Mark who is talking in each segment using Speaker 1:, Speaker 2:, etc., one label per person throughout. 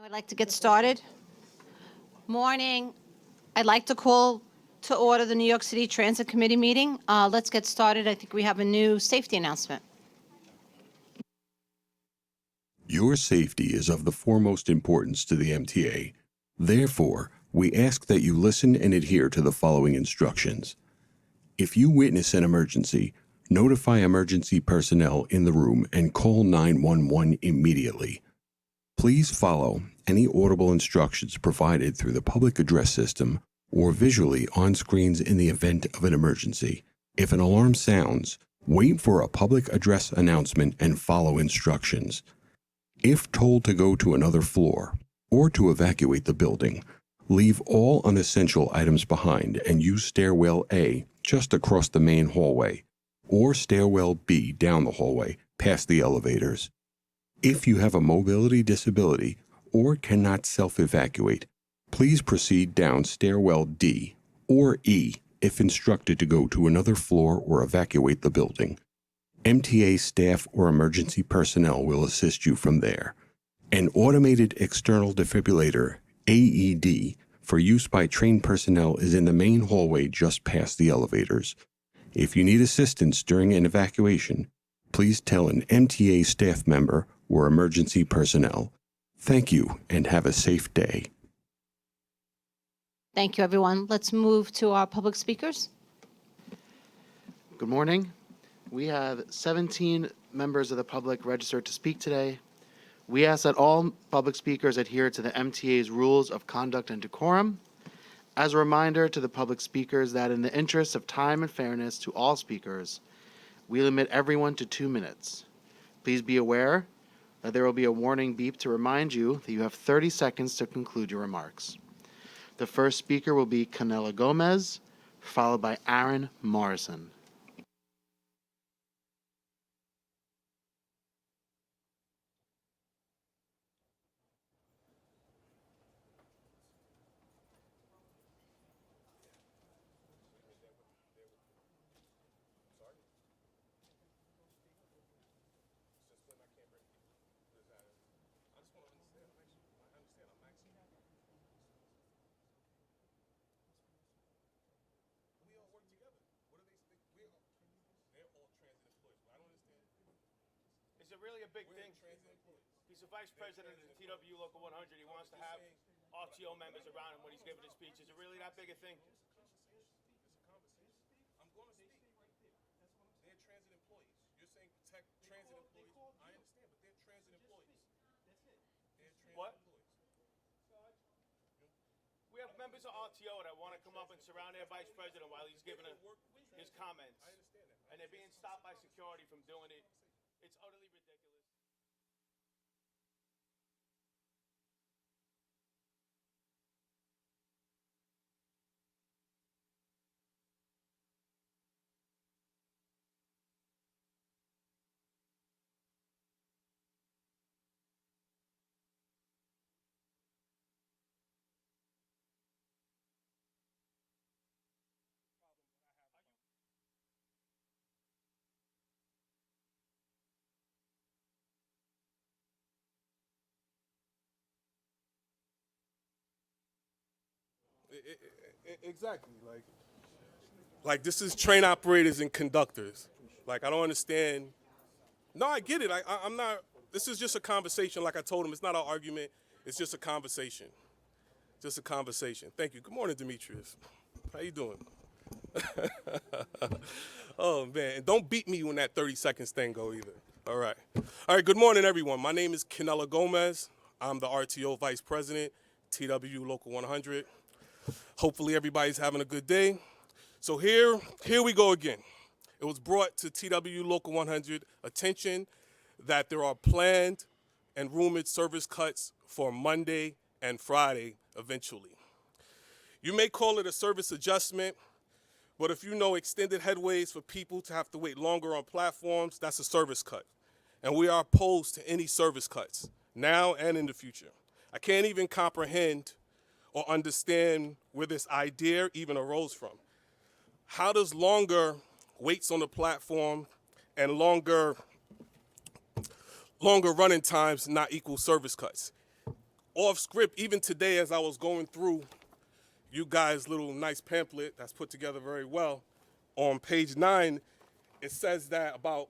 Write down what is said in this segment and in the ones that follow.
Speaker 1: I would like to get started. Morning. I'd like to call to order the New York City Transit Committee meeting. Let's get started. I think we have a new safety announcement.
Speaker 2: Your safety is of the foremost importance to the MTA. Therefore, we ask that you listen and adhere to the following instructions. If you witness an emergency, notify emergency personnel in the room and call 911 immediately. Please follow any audible instructions provided through the public address system or visually on screens in the event of an emergency. If an alarm sounds, wait for a public address announcement and follow instructions. If told to go to another floor or to evacuate the building, leave all unessential items behind and use stairwell A just across the main hallway or stairwell B down the hallway past the elevators. If you have a mobility disability or cannot self-evacuate, please proceed down stairwell D or E if instructed to go to another floor or evacuate the building. MTA staff or emergency personnel will assist you from there. An automated external defibrillator, AED, for use by trained personnel is in the main hallway just past the elevators. If you need assistance during an evacuation, please tell an MTA staff member or emergency personnel. Thank you and have a safe day.
Speaker 1: Thank you, everyone. Let's move to our public speakers.
Speaker 3: Good morning. We have 17 members of the public registered to speak today. We ask that all public speakers adhere to the MTA's rules of conduct and decorum. As a reminder to the public speakers that in the interest of time and fairness to all speakers, we limit everyone to 2 minutes. Please be aware that there will be a warning beep to remind you that you have 30 seconds to conclude your remarks. The first speaker will be Canela Gomez, followed by Aaron Morrison.
Speaker 4: It's really a big thing. He's the vice president of the TW Local 100. He wants to have RTO members around him when he's giving his speech. Is it really that big a thing?
Speaker 5: I'm going to speak right there. They're transit employees. You're saying protect transit employees. I understand, but they're transit employees. That's it. They're transit
Speaker 4: What?
Speaker 5: employees.
Speaker 4: We have members of RTO that want to come up and surround their vice president while he's giving his comments.
Speaker 5: I understand that.
Speaker 4: And they're being stopped by security from doing it. It's utterly ridiculous.
Speaker 5: Exactly. Like this is train operators and conductors. Like I don't understand. No, I get it. I'm not. This is just a conversation. Like I told him, it's not an argument. It's just a conversation. Just a conversation. Thank you. Good morning, Demetrius. How you doing? Oh man, and don't beat me when that 30 seconds thing go either. All right. All right. Good morning, everyone. My name is Canela Gomez. I'm the RTO Vice President, TW Local 100. Hopefully everybody's having a good day. So here we go again. It was brought to TW Local 100 attention that there are planned and rumored service cuts for Monday and Friday eventually. You may call it a service adjustment, but if you know extended headways for people to have to wait longer on platforms, that's a service cut. And we are opposed to any service cuts, now and in the future. I can't even comprehend or understand where this idea even arose from. How does longer waits on the platform and longer running times not equal service cuts? off script, even today as I was going through you guys' little nice pamphlet that's put together very well, on page 9, it says that about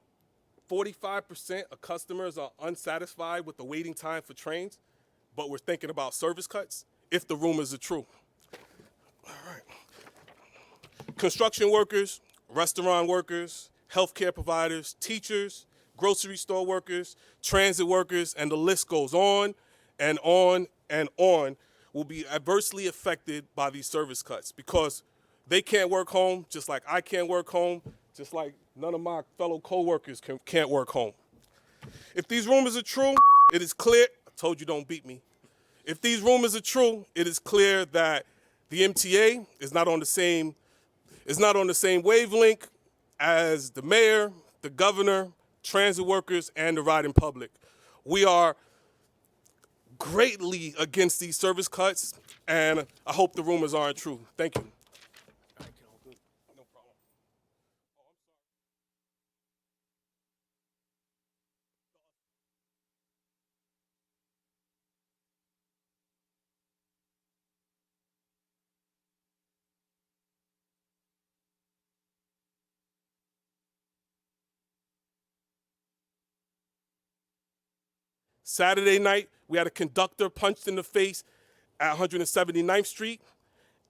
Speaker 5: 45% of customers are unsatisfied with the waiting time for trains, but we're thinking about service cuts, if the rumors are true. All right. Construction workers, restaurant workers, healthcare providers, teachers, grocery store workers, transit workers, and the list goes on and on and on, will be adversely affected by these service cuts because they can't work home just like I can't work home, just like none of my fellow co-workers can't work home. If these rumors are true, it is clear, I told you don't beat me. If these rumors are true, it is clear that the MTA is not on the same wavelength as the mayor, the governor, transit workers, and the riding public. We are greatly against these service cuts, and I hope the rumors aren't true. Thank you. No problem. Saturday night, we had a conductor punched in the face at 179th Street.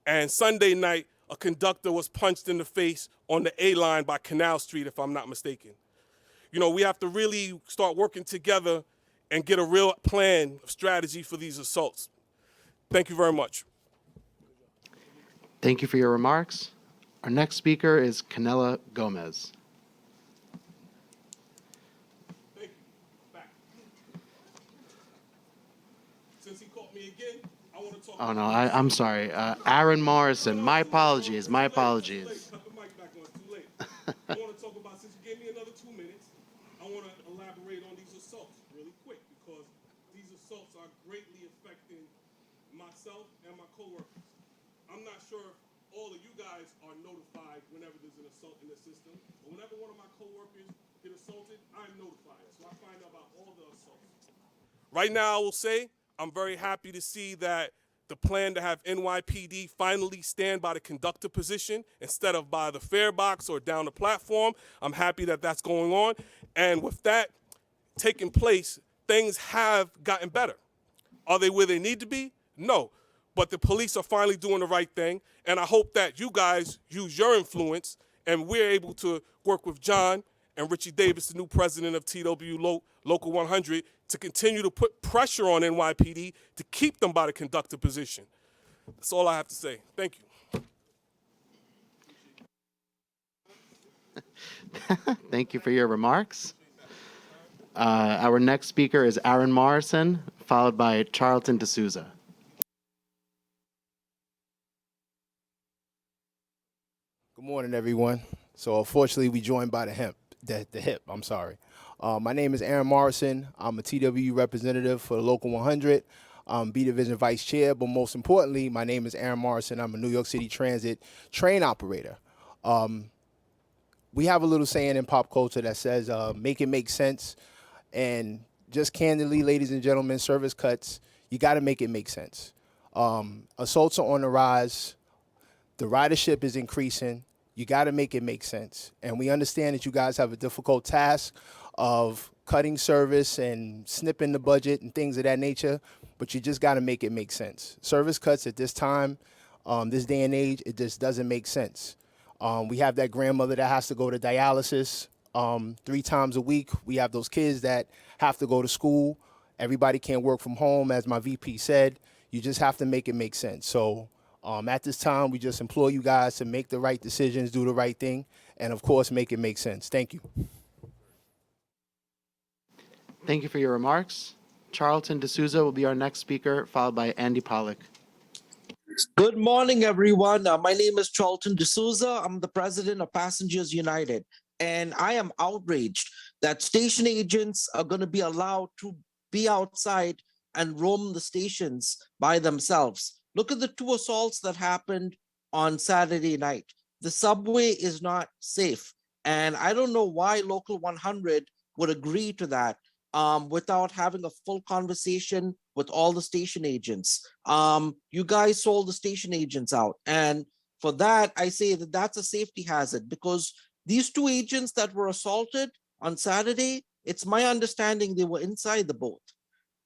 Speaker 5: And Sunday night, a conductor was punched in the face on the A line by Canal Street, if I'm not mistaken. You know, we have to really start working together and get a real plan of strategy for these assaults. Thank you very much.
Speaker 3: Thank you for your remarks. Our next speaker is Canela Gomez.
Speaker 5: Thank you. Back. Since he caught me again, I want to talk
Speaker 3: Oh, no, I'm sorry. Aaron Morrison, my apologies, my apologies.
Speaker 5: Cut the mic back on, it's too late. I want to talk about, since you gave me another 2 minutes, I want to elaborate on these assaults really quick because these assaults are greatly affecting myself and my coworkers. I'm not sure if all of you guys are notified whenever there's an assault in the system, but whenever one of my coworkers get assaulted, I'm notified. So I find out about all the assaults. Right now, I will say I'm very happy to see that the plan to have NYPD finally stand by the conductor position instead of by the fare box or down the platform. I'm happy that that's going on. And with that taking place, things have gotten better. Are they where they need to be? No. But the police are finally doing the right thing. And I hope that you guys use your influence and we're able to work with John and Richie Davis, the new president of TW Local 100, to continue to put pressure on NYPD to keep them by the conductor position. That's all I have to say. Thank you.
Speaker 3: Thank you for your remarks. Our next speaker is Aaron Morrison, followed by Charlton D'Souza.
Speaker 6: Good morning, everyone. So unfortunately, we joined by the hip. I'm sorry. My name is Aaron Morrison. I'm a TWU representative for the Local 100, B Division Vice Chair, but most importantly, my name is Aaron Morrison. I'm a New York City Transit train operator. We have a little saying in pop culture that says, make it make sense. And just candidly, ladies and gentlemen, service cuts, you got to make it make sense. Assaults are on the rise. The ridership is increasing. You got to make it make sense. And we understand that you guys have a difficult task of cutting service and snipping the budget and things of that nature, but you just got to make it make sense. Service cuts at this time, this day and age, it just doesn't make sense. We have that grandmother that has to go to dialysis 3 times a week. We have those kids that have to go to school. Everybody can't work from home, as my VP said. You just have to make it make sense. So at this time, we just implore you guys to make the right decisions, do the right thing, and of course, make it make sense. Thank you.
Speaker 3: Thank you for your remarks. Charlton D'Souza will be our next speaker, followed by Andy Pollock.
Speaker 7: Good morning, everyone. My name is Charlton D'Souza. I'm the president of Passengers United, and I am outraged that station agents are going to be allowed to be outside and roam the stations by themselves. Look at the 2 assaults that happened on Saturday night. The subway is not safe, and I don't know why Local 100 would agree to that. without having a full conversation with all the station agents. You guys sold the station agents out. And for that, I say that that's a safety hazard because these two agents that were assaulted on Saturday, it's my understanding they were inside the boat.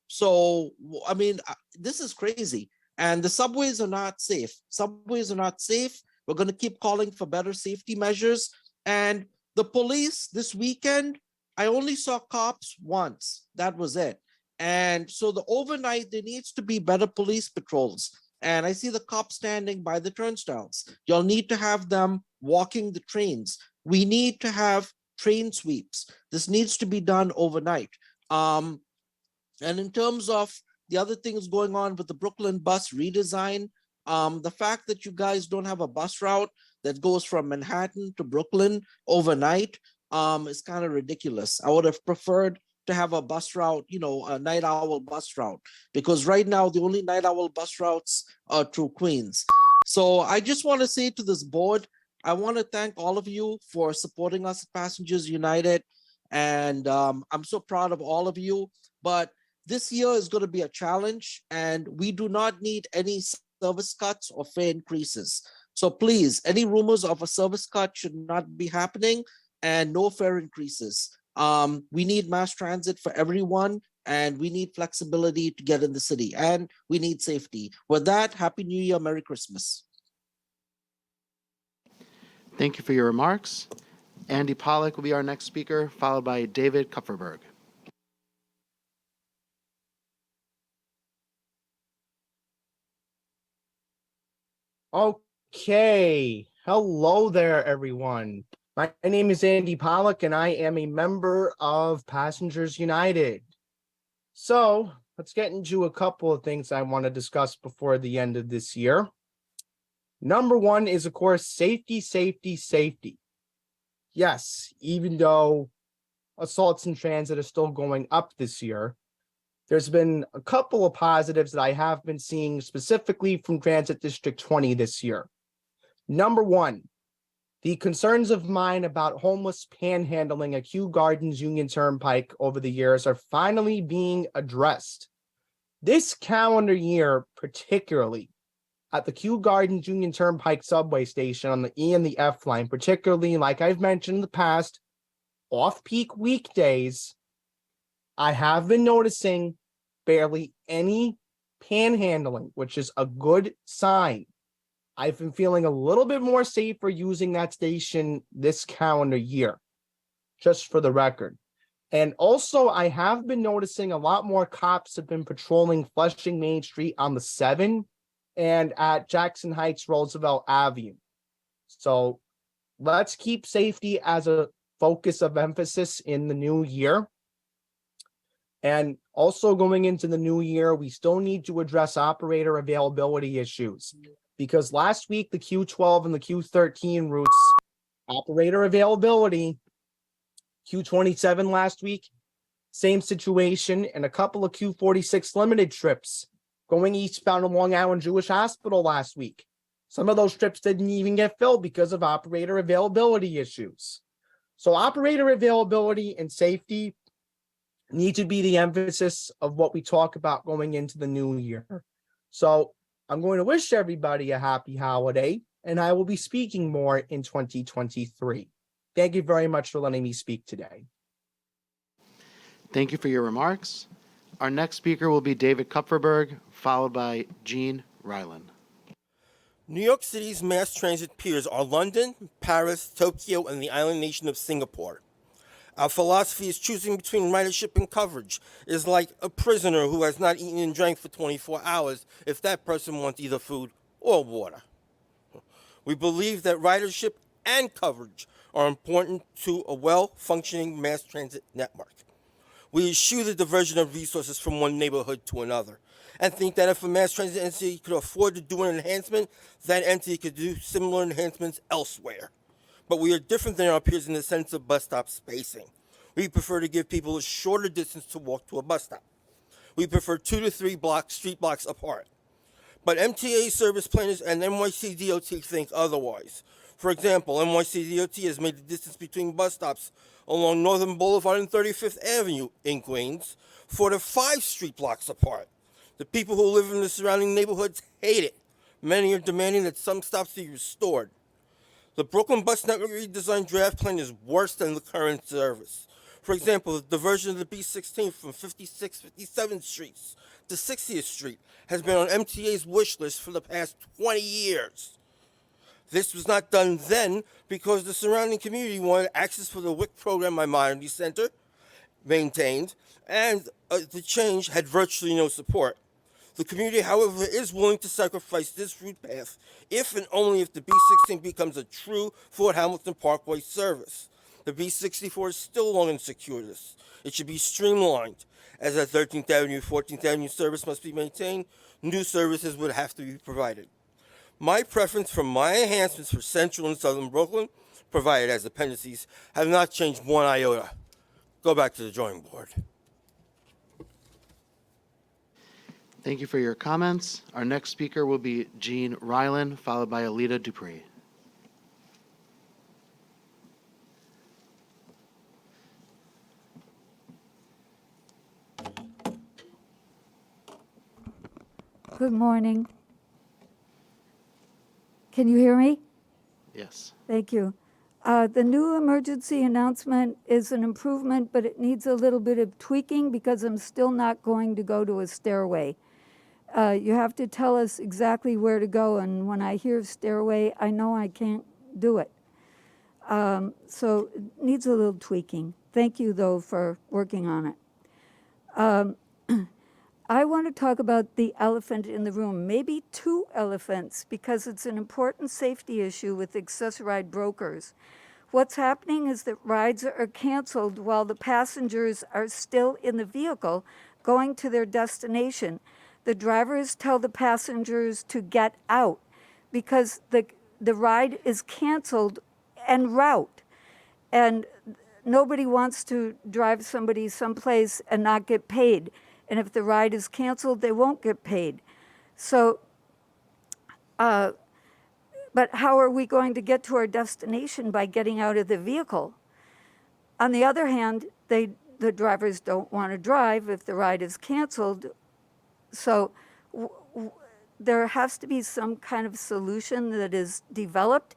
Speaker 7: So, I mean, this is crazy. And the subways are not safe. Subways are not safe. We're going to keep calling for better safety measures. And the police this weekend, I only saw cops once. That was it. And so the overnight, there needs to be better police patrols. And I see the cops standing by the turnstiles. You'll need to have them walking the trains. We need to have train sweeps. This needs to be done overnight. And in terms of the other things going on with the Brooklyn bus redesign, the fact that you guys don't have a bus route that goes from Manhattan to Brooklyn overnight is kind of ridiculous. I would have preferred to have a bus route, a night owl bus route, because right now the only night owl bus routes are through Queens. So I just want to say to this board, I want to thank all of you for supporting us at Passengers United. And I'm so proud of all of you. But this year is going to be a challenge, and we do not need any service cuts or fare increases. So please, any rumors of a service cut should not be happening, and no fare increases. We need mass transit for everyone, and we need flexibility to get in the city, and we need safety. With that, Happy New Year, Merry Christmas.
Speaker 3: Thank you for your remarks. Andy Pollack will be our next speaker, followed by David Kupferberg.
Speaker 6: Okay. Hello there, everyone. My name is Andy Pollack, and I am a member of Passengers United. So let's get into a couple of things I want to discuss before the end of this year. Number one is, of course, safety, safety, safety. Yes, even though assaults in transit are still going up this year, there's been a couple of positives that I have been seeing specifically from Transit District 20 this year. Number one, the concerns of mine about homeless panhandling at Kew Gardens Union Turnpike over the years are finally being addressed. This calendar year, particularly at the Kew Gardens Union Turnpike subway station on the E and the F line, particularly, like I've mentioned in the past, off-peak weekdays, I have been noticing barely any panhandling, which is a good sign. I've been feeling a little bit more safer using that station this calendar year, just for the record. And also, I have been noticing a lot more cops have been patrolling Flushing Main Street on the 7 and at Jackson Heights Roosevelt Avenue. So let's keep safety as a focus of emphasis in the new year. And also going into the new year, we still need to address operator availability issues, because last week, the Q12 and the Q13 routes, operator availability, Q27 last week, same situation, and a couple of Q46 limited trips going eastbound to Long Island Jewish Hospital last week. Some of those trips didn't even get filled because of operator availability issues. So operator availability and safety need to be the emphasis of what we talk about going into the new year. So I'm going to wish everybody a happy holiday, and I will be speaking more in 2023. Thank you very much for letting me speak today.
Speaker 3: Thank you for your remarks. Our next speaker will be David Kupferberg, followed by Gene Ryland.
Speaker 4: New York City's mass transit peers are London, Paris, Tokyo, and the island nation of Singapore. Our philosophy is choosing between ridership and coverage. It is like a prisoner who has not eaten and drank for 24 hours if that person wants either food or water. We believe that ridership and coverage are important to a well-functioning mass transit network. We eschew the diversion of resources from one neighborhood to another, and think that if a mass transit entity could afford to do an enhancement, that entity could do similar enhancements elsewhere. But we are different than our peers in the sense of bus stop spacing. We prefer to give people a shorter distance to walk to a bus stop. We prefer 2 to 3 street blocks apart. But MTA service planners and NYCT DOT think otherwise. For example, NYCT has made the distance between bus stops along Northern Boulevard and 35th Avenue in Queens 4 to 5 street blocks apart. The people who live in the surrounding neighborhoods hate it. Many are demanding that some stops be restored. The Brooklyn Bus Network redesign draft plan is worse than the current service. For example, the diversion of the B16 from 56th, 57th Streets to 60th Street has been on MTA's wish list for the past 20 years. This was not done then because the surrounding community wanted access for the WIC program my Modernity Center maintained, and the change had virtually no support. The community, however, is willing to sacrifice this route path if and only if the B16 becomes a true Fort Hamilton Parkway service. The B64 is still long and circuitous. It should be streamlined. As that 13th Avenue, 14th Avenue service must be maintained, new services would have to be provided. My preference for my enhancements for Central and Southern Brooklyn, provided as appendices, have not changed one iota. Go back to the drawing board.
Speaker 3: Thank you for your comments. Our next speaker will be Jean Ryland, followed by Alita Dupree.
Speaker 8: Good morning. Can you hear me?
Speaker 3: Yes.
Speaker 8: Thank you. The new emergency announcement is an improvement, but it needs a little bit of tweaking because I'm still not going to go to a stairway. You have to tell us exactly where to go, and when I hear stairway, I know I can't do it. So it needs a little tweaking. Thank you, though, for working on it. I want to talk about the elephant in the room, maybe two elephants, because it's an important safety issue with accessoride brokers. What's happening is that rides are canceled while the passengers are still in the vehicle going to their destination. The drivers tell the passengers to get out because the ride is canceled en route. And nobody wants to drive somebody someplace and not get paid. And if the ride is canceled, they won't get paid. So, but how are we going to get to our destination by getting out of the vehicle? On the other hand, the drivers don't want to drive if the ride is canceled. So there has to be some kind of solution that is developed.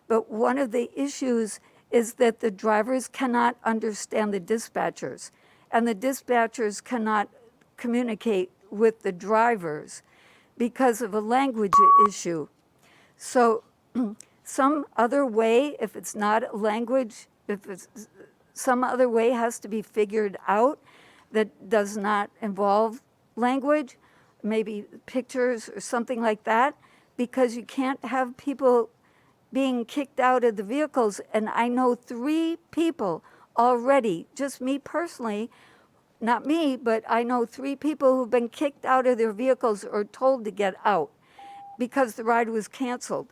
Speaker 8: But one of the issues is that the drivers cannot understand the dispatchers, and the dispatchers cannot communicate with the drivers because of a language issue. So some other way, if it's not a language, if it's some other way has to be figured out that does not involve language, maybe pictures or something like that, because you can't have people being kicked out of the vehicles. And I know 3 people already, just me personally, not me, but I know 3 people who've been kicked out of their vehicles or told to get out because the ride was canceled.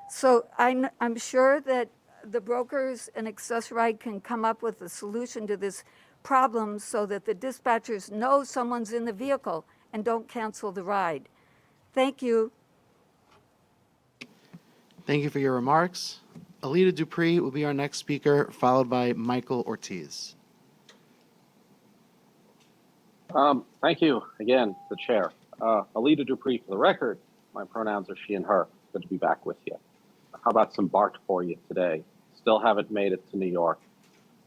Speaker 8: So I'm sure that the brokers and Access-Ride can come up with a solution to this problem so that the dispatchers know someone's in the vehicle and don't cancel the ride. Thank you.
Speaker 3: Thank you for your remarks. Alita Dupree will be our next speaker, followed by Michael Ortiz.
Speaker 9: Thank you again, the chair. Alita Dupree, for the record, my pronouns are she and her. Good to be back with you. How about some BART for you today? Still haven't made it to New York,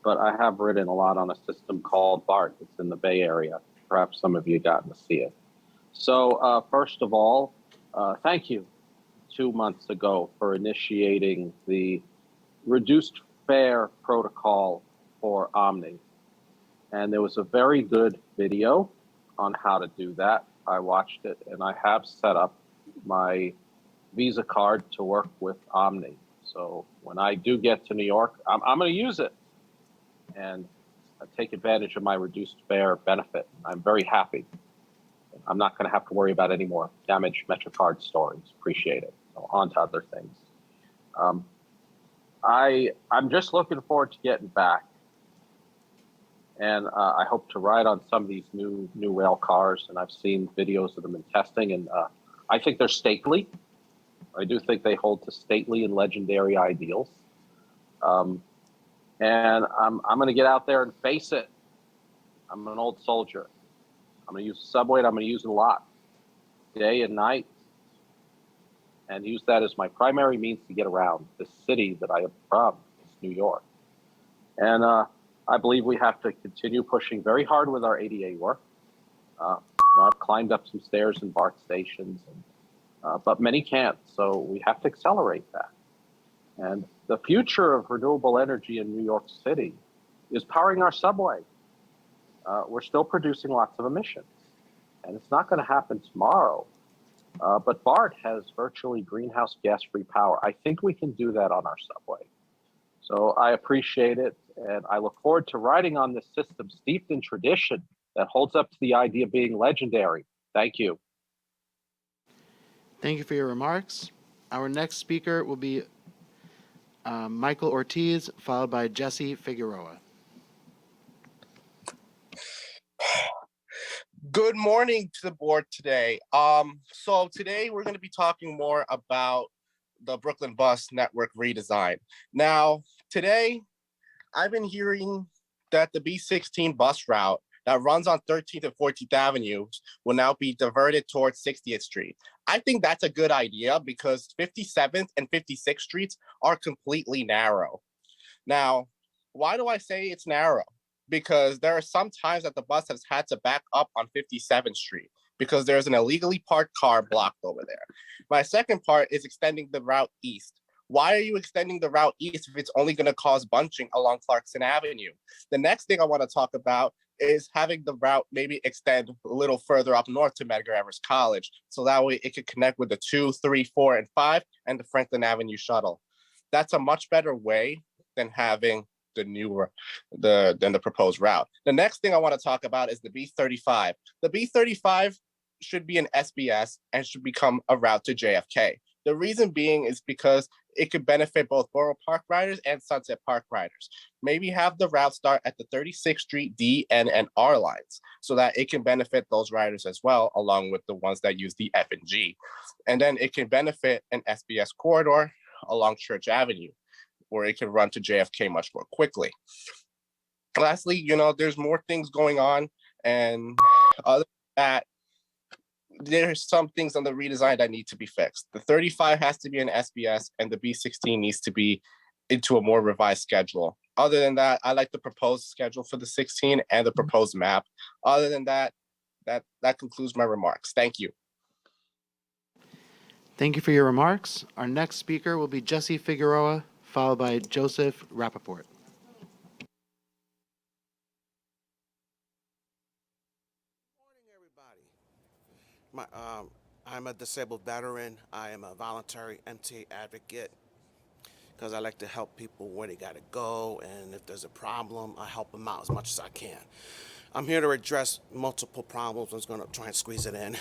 Speaker 9: but I have ridden a lot on a system called BART. It's in the Bay Area. Perhaps some of you gotten to see it. So first of all, thank you 2 months ago for initiating the reduced fare protocol for Omni. And there was a very good video on how to do that. I watched it, and I have set up my Visa card to work with Omni. So when I do get to New York, I'm going to use it and take advantage of my reduced fare benefit. I'm very happy. I'm not going to have to worry about any more damaged MetroCard stories. Appreciate it. So on to other things. I'm just looking forward to getting back. And I hope to ride on some of these new rail cars, and I've seen videos of them in testing, and I think they're stately. I do think they hold to stately and legendary ideals. Um, and I'm going to get out there and face it. I'm an old soldier. I'm going to use the subway, and I'm going to use it a lot, day and night, and use that as my primary means to get around the city that I am from, it's New York. And I believe we have to continue pushing very hard with our ADA work. I've climbed up some stairs in BART stations, but many can't, so we have to accelerate that. And the future of renewable energy in New York City is powering our subway. We're still producing lots of emissions, and it's not going to happen tomorrow. But BART has virtually greenhouse gas-free power. I think we can do that on our subway. So I appreciate it, and I look forward to riding on this system steeped in tradition that holds up to the idea of being legendary. Thank you.
Speaker 3: Thank you for your remarks. Our next speaker will be Michael Ortiz, followed by Jesse Figueroa.
Speaker 10: Good morning to the board today. So today we're going to be talking more about the Brooklyn Bus Network redesign. Now, today I've been hearing that the B16 bus route that runs on 13th and 14th Avenues will now be diverted towards 60th Street. I think that's a good idea because 57th and 56th Streets are completely narrow. Now, why do I say it's narrow? Because there are some times that the bus has had to back up on 57th Street because there's an illegally parked car blocked over there. My second part is extending the route east. Why are you extending the route east if it's only going to cause bunching along Clarkson Avenue? The next thing I want to talk about is having the route maybe extend a little further up north to Medgar Evers College. So that way it could connect with the 2, 3, 4, and 5 and the Franklin Avenue shuttle. That's a much better way than having the proposed route. The next thing I want to talk about is the B35. The B35 should be an SBS and should become a route to JFK. The reason being is because it could benefit both Borough Park riders and Sunset Park riders. Maybe have the route start at the 36th Street D, N, and R lines so that it can benefit those riders as well, along with the ones that use the F and G. And then it can benefit an SBS corridor along Church Avenue, where it can run to JFK much more quickly. Lastly, there's more things going on, and other than that, there's some things on the redesign that need to be fixed. The 35 has to be an SBS, and the B16 needs to be into a more revised schedule. Other than that, I like the proposed schedule for the 16 and the proposed map. Other than that, that concludes my remarks. Thank you.
Speaker 3: Thank you for your remarks. Our next speaker will be Jesse Figueroa, followed by Joseph Rappaport.
Speaker 11: I'm a disabled veteran. I am a voluntary MTA advocate because I like to help people where they got to go, and if there's a problem, I help them out as much as I can. I'm here to address multiple problems. I'm just going to try and squeeze it in.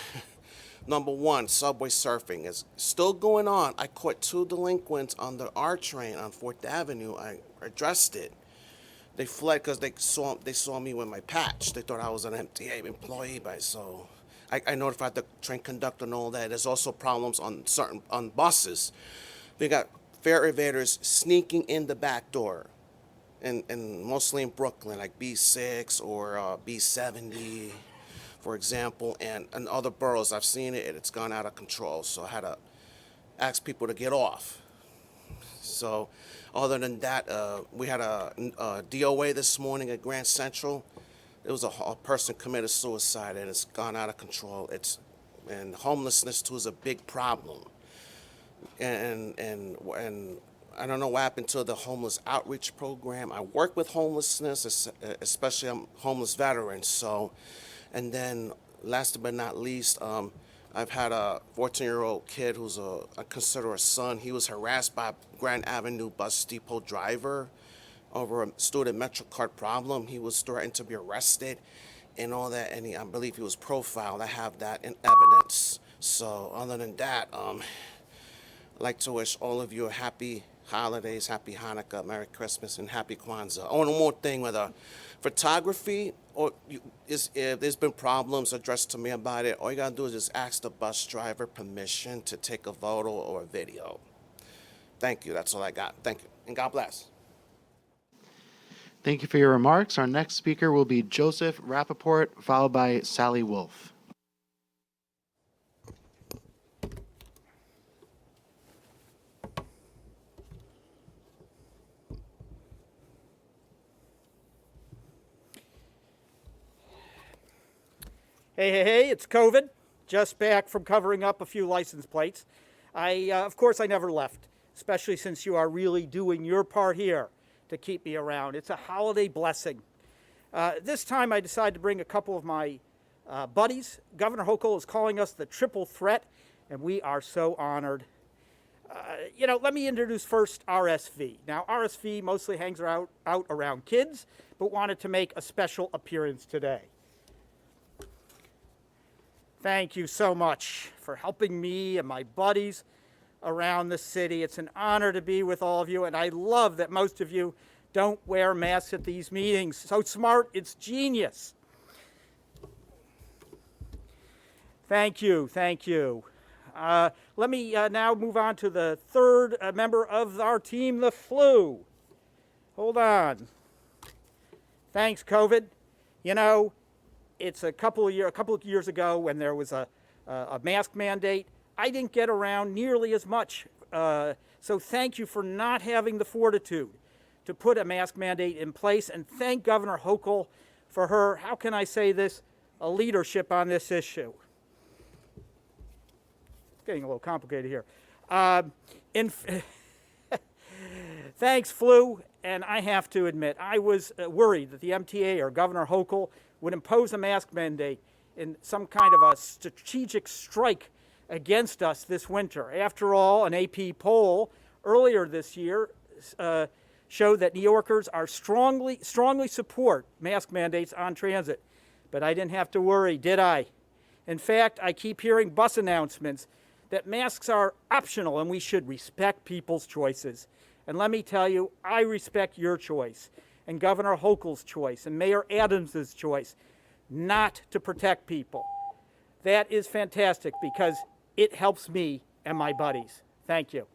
Speaker 11: Number one, subway surfing is still going on. I caught 2 delinquents on the R train on 4th Avenue. I addressed it. They fled because they saw me with my patch. They thought I was an MTA employee, so I notified the train conductor and all that. There's also problems on buses. We got fare evaders sneaking in the back door, and mostly in Brooklyn, like B6 or B70, for example, and other boroughs. I've seen it, and it's gone out of control. So I had to ask people to get off. So other than that, we had a DOA this morning at Grand Central. There was a person committed suicide, and it's gone out of control. And homelessness too is a big problem. And I don't know what happened to the homeless outreach program. I work with homelessness, especially I'm homeless veterans. So, and then last but not least, I've had a 14-year-old kid who's I consider a son. He was harassed by a Grand Avenue bus depot driver over a student MetroCard problem. He was threatened to be arrested and all that, and I believe he was profiled. I have that in evidence. So other than that, I'd like to wish all of you a happy holidays, happy Hanukkah, Merry Christmas, and happy Kwanzaa. Oh, and one more thing with photography, if there's been problems addressed to me about it, all you gotta do is just ask the bus driver permission to take a photo or a video. Thank you, that's all I got. Thank you, and God bless.
Speaker 3: Thank you for your remarks. Our next speaker will be Joseph Rappaport, followed by Sally Wolf.
Speaker 12: Hey, it's COVID. Just back from covering up a few license plates. Of course, I never left, especially since you are really doing your part here to keep me around. It's a holiday blessing. This time I decided to bring a couple of my buddies. Governor Hochul is calling us the triple threat, and we are so honored. Let me introduce first RSV. Now, RSV mostly hangs out around kids, but wanted to make a special appearance today. Thank you so much for helping me and my buddies around the city. It's an honor to be with all of you, and I love that most of you don't wear masks at these meetings. So smart, it's genius. Thank you. Let me now move on to the third member of our team, the flu. Hold on. Thanks, COVID. It's a couple of years ago when there was a mask mandate. I didn't get around nearly as much. So thank you for not having the fortitude to put a mask mandate in place, and thank Governor Hochul for her, how can I say this, a leadership on this issue. It's getting a little complicated here. Thanks, flu, and I have to admit, I was worried that the MTA or Governor Hochul would impose a mask mandate in some kind of a strategic strike against us this winter. After all, an AP poll earlier this year showed that New Yorkers are strongly support mask mandates on transit. But I didn't have to worry, did I? In fact, I keep hearing bus announcements that masks are optional and we should respect people's choices. And let me tell you, I respect your choice and Governor Hochul's choice and Mayor Adams's choice not to protect people. That is fantastic because it helps me and my buddies. Thank you.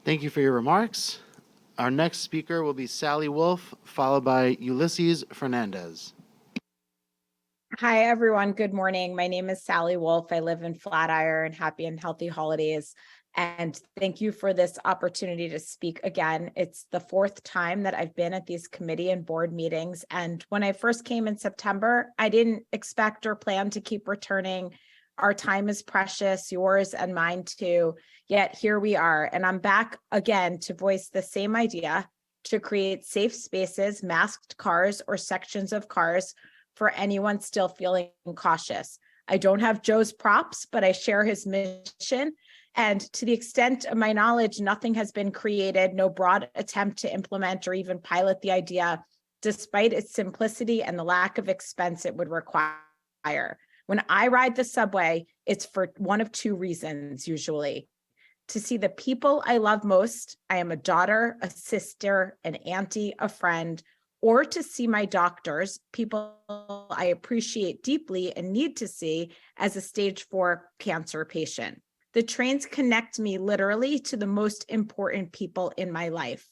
Speaker 3: Thank you for your remarks. Our next speaker will be Sally Wolf, followed by Ulysses Fernandez.
Speaker 13: Hi, everyone. Good morning. My name is Sally Wolf. I live in Flatiron. Happy and healthy holidays. And thank you for this opportunity to speak again. It's the fourth time that I've been at these committee and board meetings. And when I first came in September, I didn't expect or plan to keep returning. Our time is precious, yours and mine too. Yet here we are. And I'm back again to voice the same idea to create safe spaces, masked cars, or sections of cars for anyone still feeling cautious. I don't have Joe's props, but I share his mission. And to the extent of my knowledge, nothing has been created, no broad attempt to implement or even pilot the idea, despite its simplicity and the lack of expense it would require. When I ride the subway, it's for one of two reasons, usually. To see the people I love most, I am a daughter, a sister, an auntie, a friend, or to see my doctors, people I appreciate deeply and need to see as a stage 4 cancer patient. The trains connect me literally to the most important people in my life.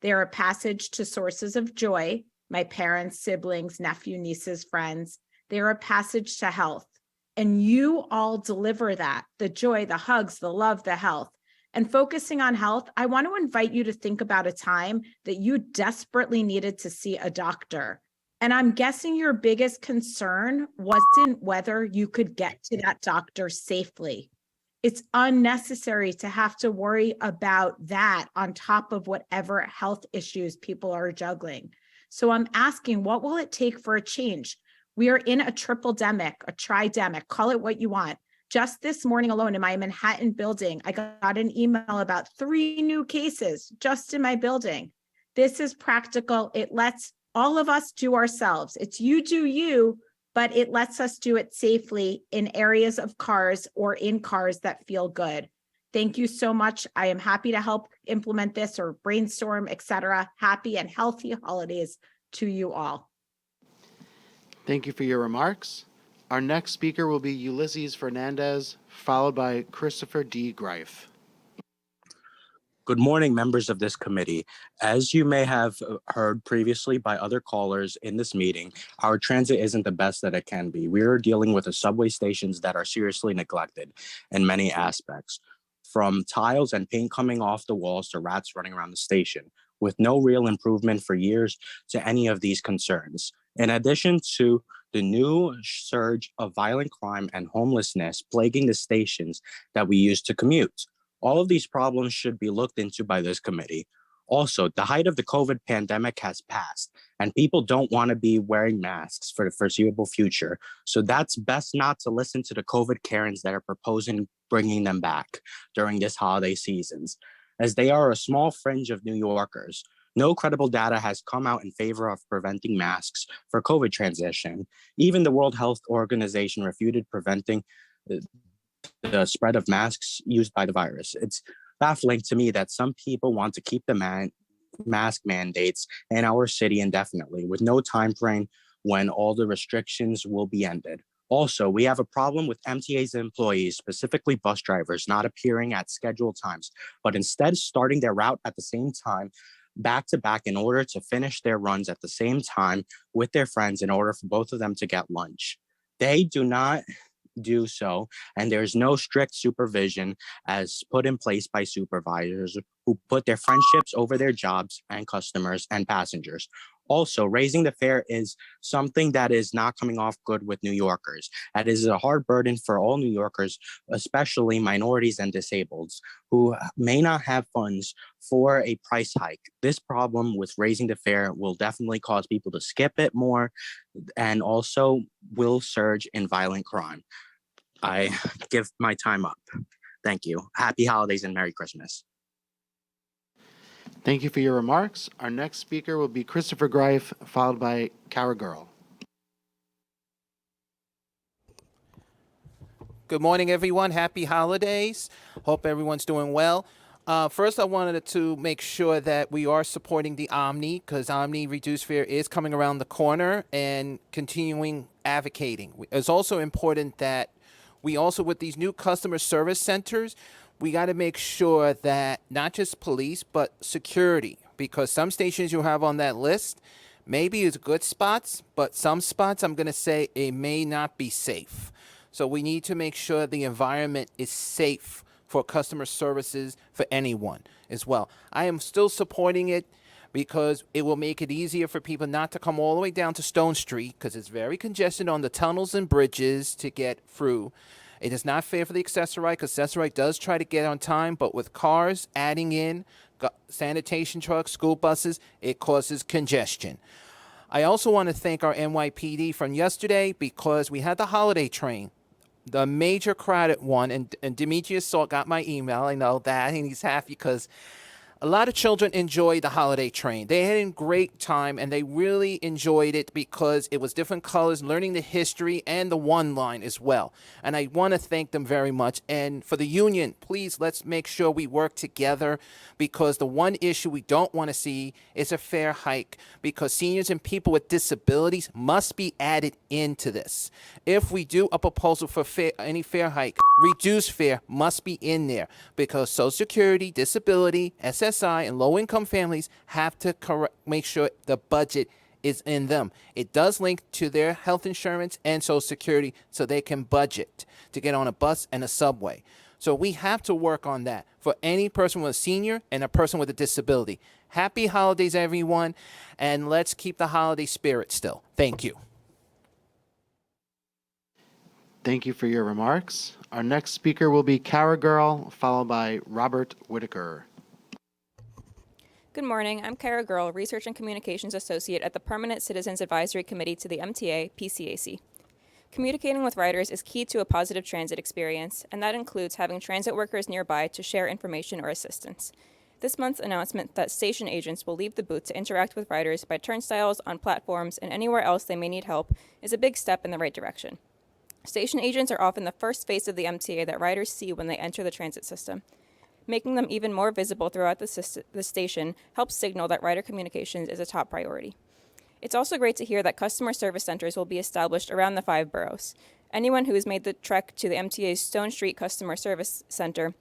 Speaker 13: They are a passage to sources of joy, my parents, siblings, nephew, nieces, friends. They are a passage to health. And you all deliver that, the joy, the hugs, the love, the health. And focusing on health, I want to invite you to think about a time that you desperately needed to see a doctor. And I'm guessing your biggest concern wasn't whether you could get to that doctor safely. It's unnecessary to have to worry about that on top of whatever health issues people are juggling. So I'm asking, what will it take for a change? We are in a triple-demic, a tridemic, call it what you want. Just this morning alone in my Manhattan building, I got an email about 3 new cases just in my building. This is practical. It lets all of us do ourselves. It's you do you, but it lets us do it safely in areas of cars or in cars that feel good. Thank you so much. I am happy to help implement this or brainstorm, etc. Happy and healthy holidays to you all.
Speaker 3: Thank you for your remarks. Our next speaker will be Ulysses Fernandez, followed by Christopher D. Greif.
Speaker 14: Good morning, members of this committee. As you may have heard previously by other callers in this meeting, our transit isn't the best that it can be. We are dealing with subway stations that are seriously neglected in many aspects, from tiles and paint coming off the walls to rats running around the station, with no real improvement for years to any of these concerns. In addition to the new surge of violent crime and homelessness plaguing the stations that we use to commute. All of these problems should be looked into by this committee. Also, the height of the COVID pandemic has passed, and people don't want to be wearing masks for the foreseeable future. So that's best not to listen to the COVID Karens that are proposing bringing them back during this holiday seasons, as they are a small fringe of New Yorkers. No credible data has come out in favor of preventing masks for COVID transition. Even the World Health Organization refuted preventing the spread of masks used by the virus. It's baffling to me that some people want to keep the mask mandates in our city indefinitely with no time frame when all the restrictions will be ended. Also, we have a problem with MTA's employees, specifically bus drivers, not appearing at scheduled times, but instead starting their route at the same time, back to back, in order to finish their runs at the same time with their friends in order for both of them to get lunch. They do not do so, and there's no strict supervision as put in place by supervisors who put their friendships over their jobs and customers and passengers. Also, raising the fare is something that is not coming off good with New Yorkers. That is a hard burden for all New Yorkers, especially minorities and disabled, who may not have funds for a price hike. This problem with raising the fare will definitely cause people to skip it more and also will surge in violent crime. I give my time up. Thank you. Happy holidays and Merry Christmas.
Speaker 3: Thank you for your remarks. Our next speaker will be Christopher Greif, followed by Kara Girl.
Speaker 15: Good morning, everyone. Happy holidays. Hope everyone's doing well. First, I wanted to make sure that we are supporting the Omni, because Omni Reduced Fare is coming around the corner, and continuing advocating. It's also important that we also, with these new customer service centers, we got to make sure that not just police, but security, because some stations you have on that list maybe is good spots, but some spots I'm going to say it may not be safe. So we need to make sure the environment is safe for customer services for anyone as well. I am still supporting it because it will make it easier for people not to come all the way down to Stone Street, because it's very congested on the tunnels and bridges to get through. It is not fair for the Accessorite, because Accessorite does try to get on time, but with cars adding in, sanitation trucks, school buses, it causes congestion. I also want to thank our NYPD from yesterday, because we had the holiday train, the major crowded one, and Demetrius got my email. I know that, and he's happy because a lot of children enjoyed the holiday train. They had a great time, and they really enjoyed it because it was different colors, learning the history and the one line as well. And I want to thank them very much. And for the union, please, let's make sure we work together, because the one issue we don't want to see is a fare hike, because seniors and people with disabilities must be added into this. If we do a proposal for any fare hike, reduced fare must be in there, because Social Security, disability, SSI, and low-income families have to make sure the budget is in them. It does link to their health insurance and Social Security, so they can budget to get on a bus and a subway. So we have to work on that for any person with a senior and a person with a disability. Happy holidays, everyone, and let's keep the holiday spirit still. Thank you.
Speaker 3: Thank you for your remarks. Our next speaker will be Kara Girl, followed by Robert Whitaker.
Speaker 16: Good morning. I'm Kara Girl, Research and Communications Associate at the Permanent Citizens Advisory Committee to the MTA, PCAC. Communicating with riders is key to a positive transit experience, and that includes having transit workers nearby to share information or assistance. This month's announcement that station agents will leave the booth to interact with riders by turnstiles, on platforms, and anywhere else they may need help is a big step in the right direction. Station agents are often the first face of the MTA that riders see when they enter the transit system. Making them even more visible throughout the station helps signal that rider communications is a top priority. It's also great to hear that customer service centers will be established around the 5 boroughs. Anyone who has made the trek to the MTA's Stone Street Customer Service Center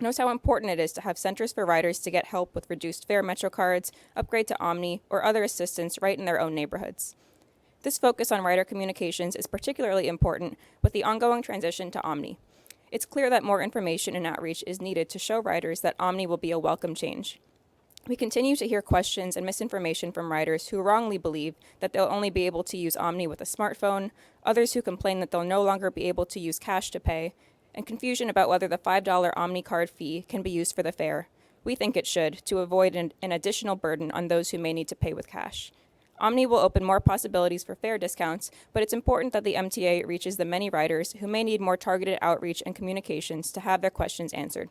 Speaker 16: knows how important it is to have centers for riders to get help with reduced fare Metro cards, upgrade to Omni, or other assistance right in their own neighborhoods. This focus on rider communications is particularly important with the ongoing transition to Omni. It's clear that more information and outreach is needed to show riders that Omni will be a welcome change. We continue to hear questions and misinformation from riders who wrongly believe that they'll only be able to use Omni with a smartphone, others who complain that they'll no longer be able to use cash to pay, and confusion about whether the $5 Omni card fee can be used for the fare. We think it should, to avoid an additional burden on those who may need to pay with cash. Omni will open more possibilities for fare discounts, but it's important that the MTA reaches the many riders who may need more targeted outreach and communications to have their questions answered.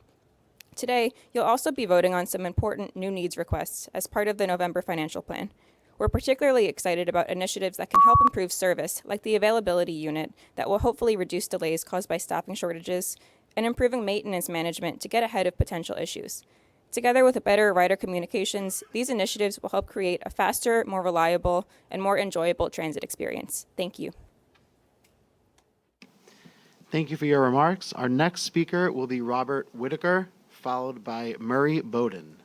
Speaker 16: Today, you'll also be voting on some important new needs requests as part of the November financial plan. We're particularly excited about initiatives that can help improve service, like the availability unit that will hopefully reduce delays caused by staffing shortages, and improving maintenance management to get ahead of potential issues. Together with better rider communications, these initiatives will help create a faster, more reliable, and more enjoyable transit experience. Thank you.
Speaker 3: Thank you for your remarks. Our next speaker will be Robert Whitaker, followed by Murray Bowden.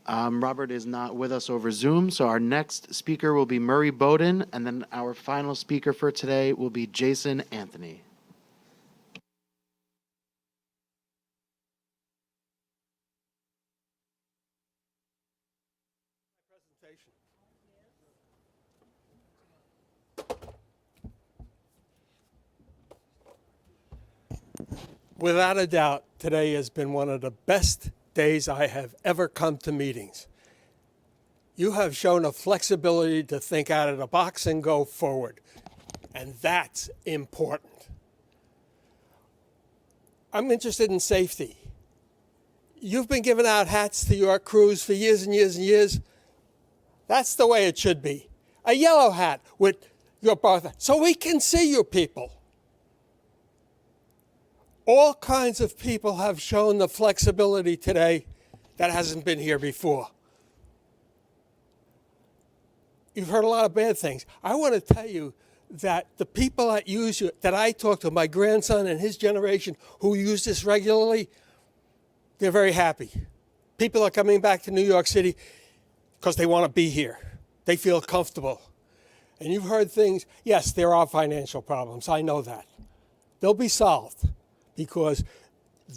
Speaker 3: Robert is not with us over Zoom, so our next speaker will be Murray Bowden, and then our final speaker for today will be Jason Anthony.
Speaker 17: Without a doubt, today has been one of the best days I have ever come to meetings. You have shown a flexibility to think out of the box and go forward, and that's important. I'm interested in safety. You've been giving out hats to your crews for years and years and years. That's the way it should be. A yellow hat with your birth, so we can see you people. All kinds of people have shown the flexibility today that hasn't been here before. You've heard a lot of bad things. I want to tell you that the people that use you, that I talk to, my grandson and his generation who use this regularly, they're very happy. People are coming back to New York City because they want to be here. They feel comfortable. And you've heard things, yes, there are financial problems. I know that. They'll be solved. Because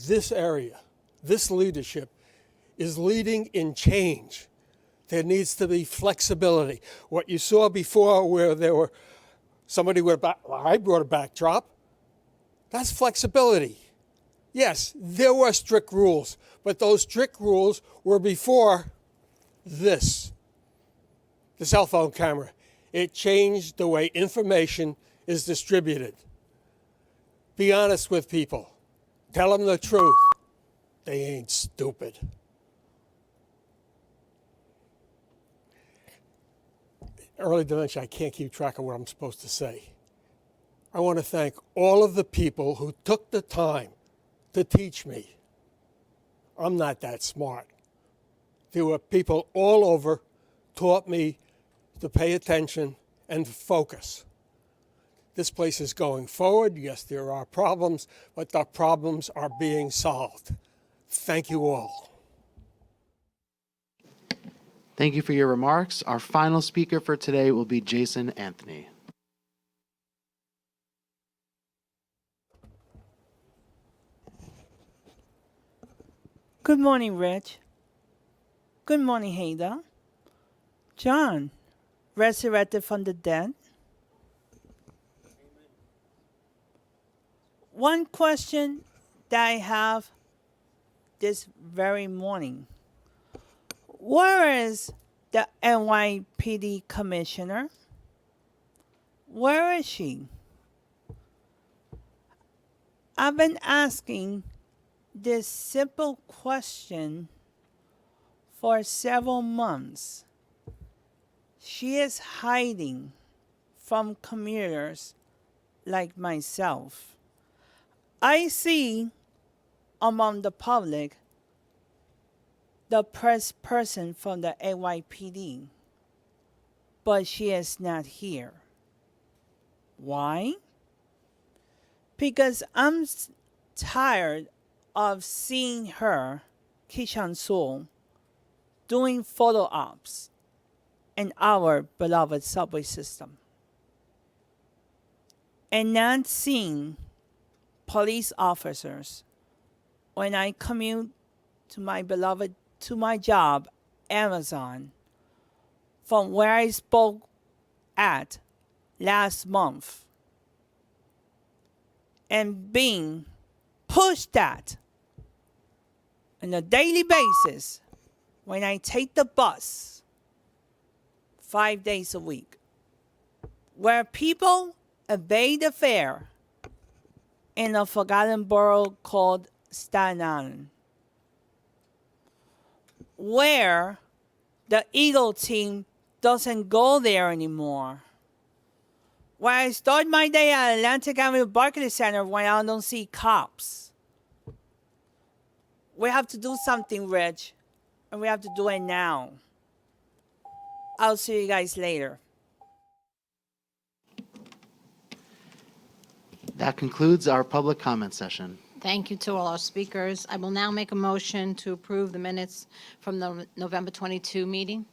Speaker 17: this area, this leadership is leading in change. There needs to be flexibility. What you saw before where there were somebody with I brought a backdrop, that's flexibility. Yes, there were strict rules, but those strict rules were before this, the cell phone camera. It changed the way information is distributed. Be honest with people. Tell them the truth. They ain't stupid. Early dementia, I can't keep track of what I'm supposed to say. I want to thank all of the people who took the time to teach me. I'm not that smart. There were people all over taught me to pay attention and to focus. This place is going forward. Yes, there are problems, but the problems are being solved. Thank you all.
Speaker 3: Thank you for your remarks. Our final speaker for today will be Jason Anthony.
Speaker 18: Good morning, Rich. Good morning, Haida. John, resurrected from the dead. One question that I have this very morning. Where is the NYPD commissioner? Where is she? I've been asking this simple question for several months. she is hiding from commuters like myself. I see among the public the press person from the NYPD, but she is not here. Why? Because I'm tired of seeing her, Kishan Soul, doing photo ops in our beloved subway system, and not seeing police officers when I commute to my job, Amazon, from where I spoke at last month, and being pushed at on a daily basis when I take the bus 5 days a week, where people evade the fare in a forgotten borough called Staten Island, where the Eagle team doesn't go there anymore, where I start my day at Atlantic Avenue Barclays Center when I don't see cops. We have to do something, Rich, and we have to do it now. I'll see you guys later.
Speaker 3: That concludes our public comment session.
Speaker 1: Thank you to all our speakers. I will now make a motion to approve the minutes from the November 22 meeting.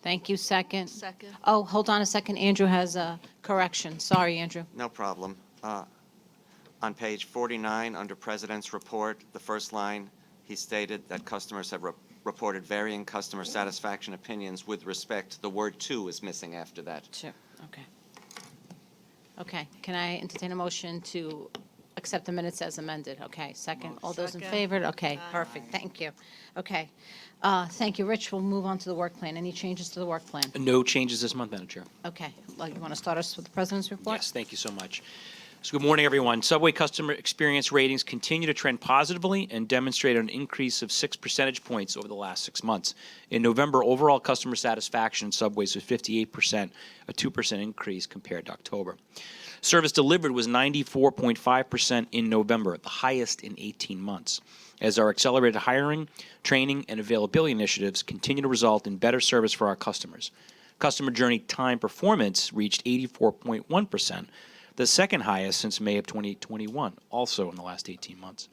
Speaker 1: Thank you. Second.
Speaker 19: Second.
Speaker 1: Oh, hold on a second. Andrew has a correction. Sorry, Andrew.
Speaker 20: No problem. On page 49, under President's Report, the first line, he stated that customers have reported varying customer satisfaction opinions with respect. The word "to" is missing after that.
Speaker 1: Sure. Okay. Okay. Can I entertain a motion to accept the minutes as amended? Okay. Second. All those in
Speaker 19: Second.
Speaker 1: favor? Okay. Perfect. Thank you. Okay. Thank you, Rich. We'll move on to the work plan. Any changes to the work plan?
Speaker 21: No changes this month, Madam Chair.
Speaker 1: Okay. Well, you want to start us with the president's report?
Speaker 21: Yes, thank you so much. So good morning, everyone. Subway customer experience ratings continue to trend positively and demonstrate an increase of 6 percentage points over the last 6 months. In November, overall customer satisfaction in Subways was 58%, a 2% increase compared to October. Service delivered was 94.5% in November, the highest in 18 months, as our accelerated hiring, training, and availability initiatives continue to result in better service for our customers. Customer journey time performance reached 84.1%, the second highest since May of 2021, also in the last 18 months.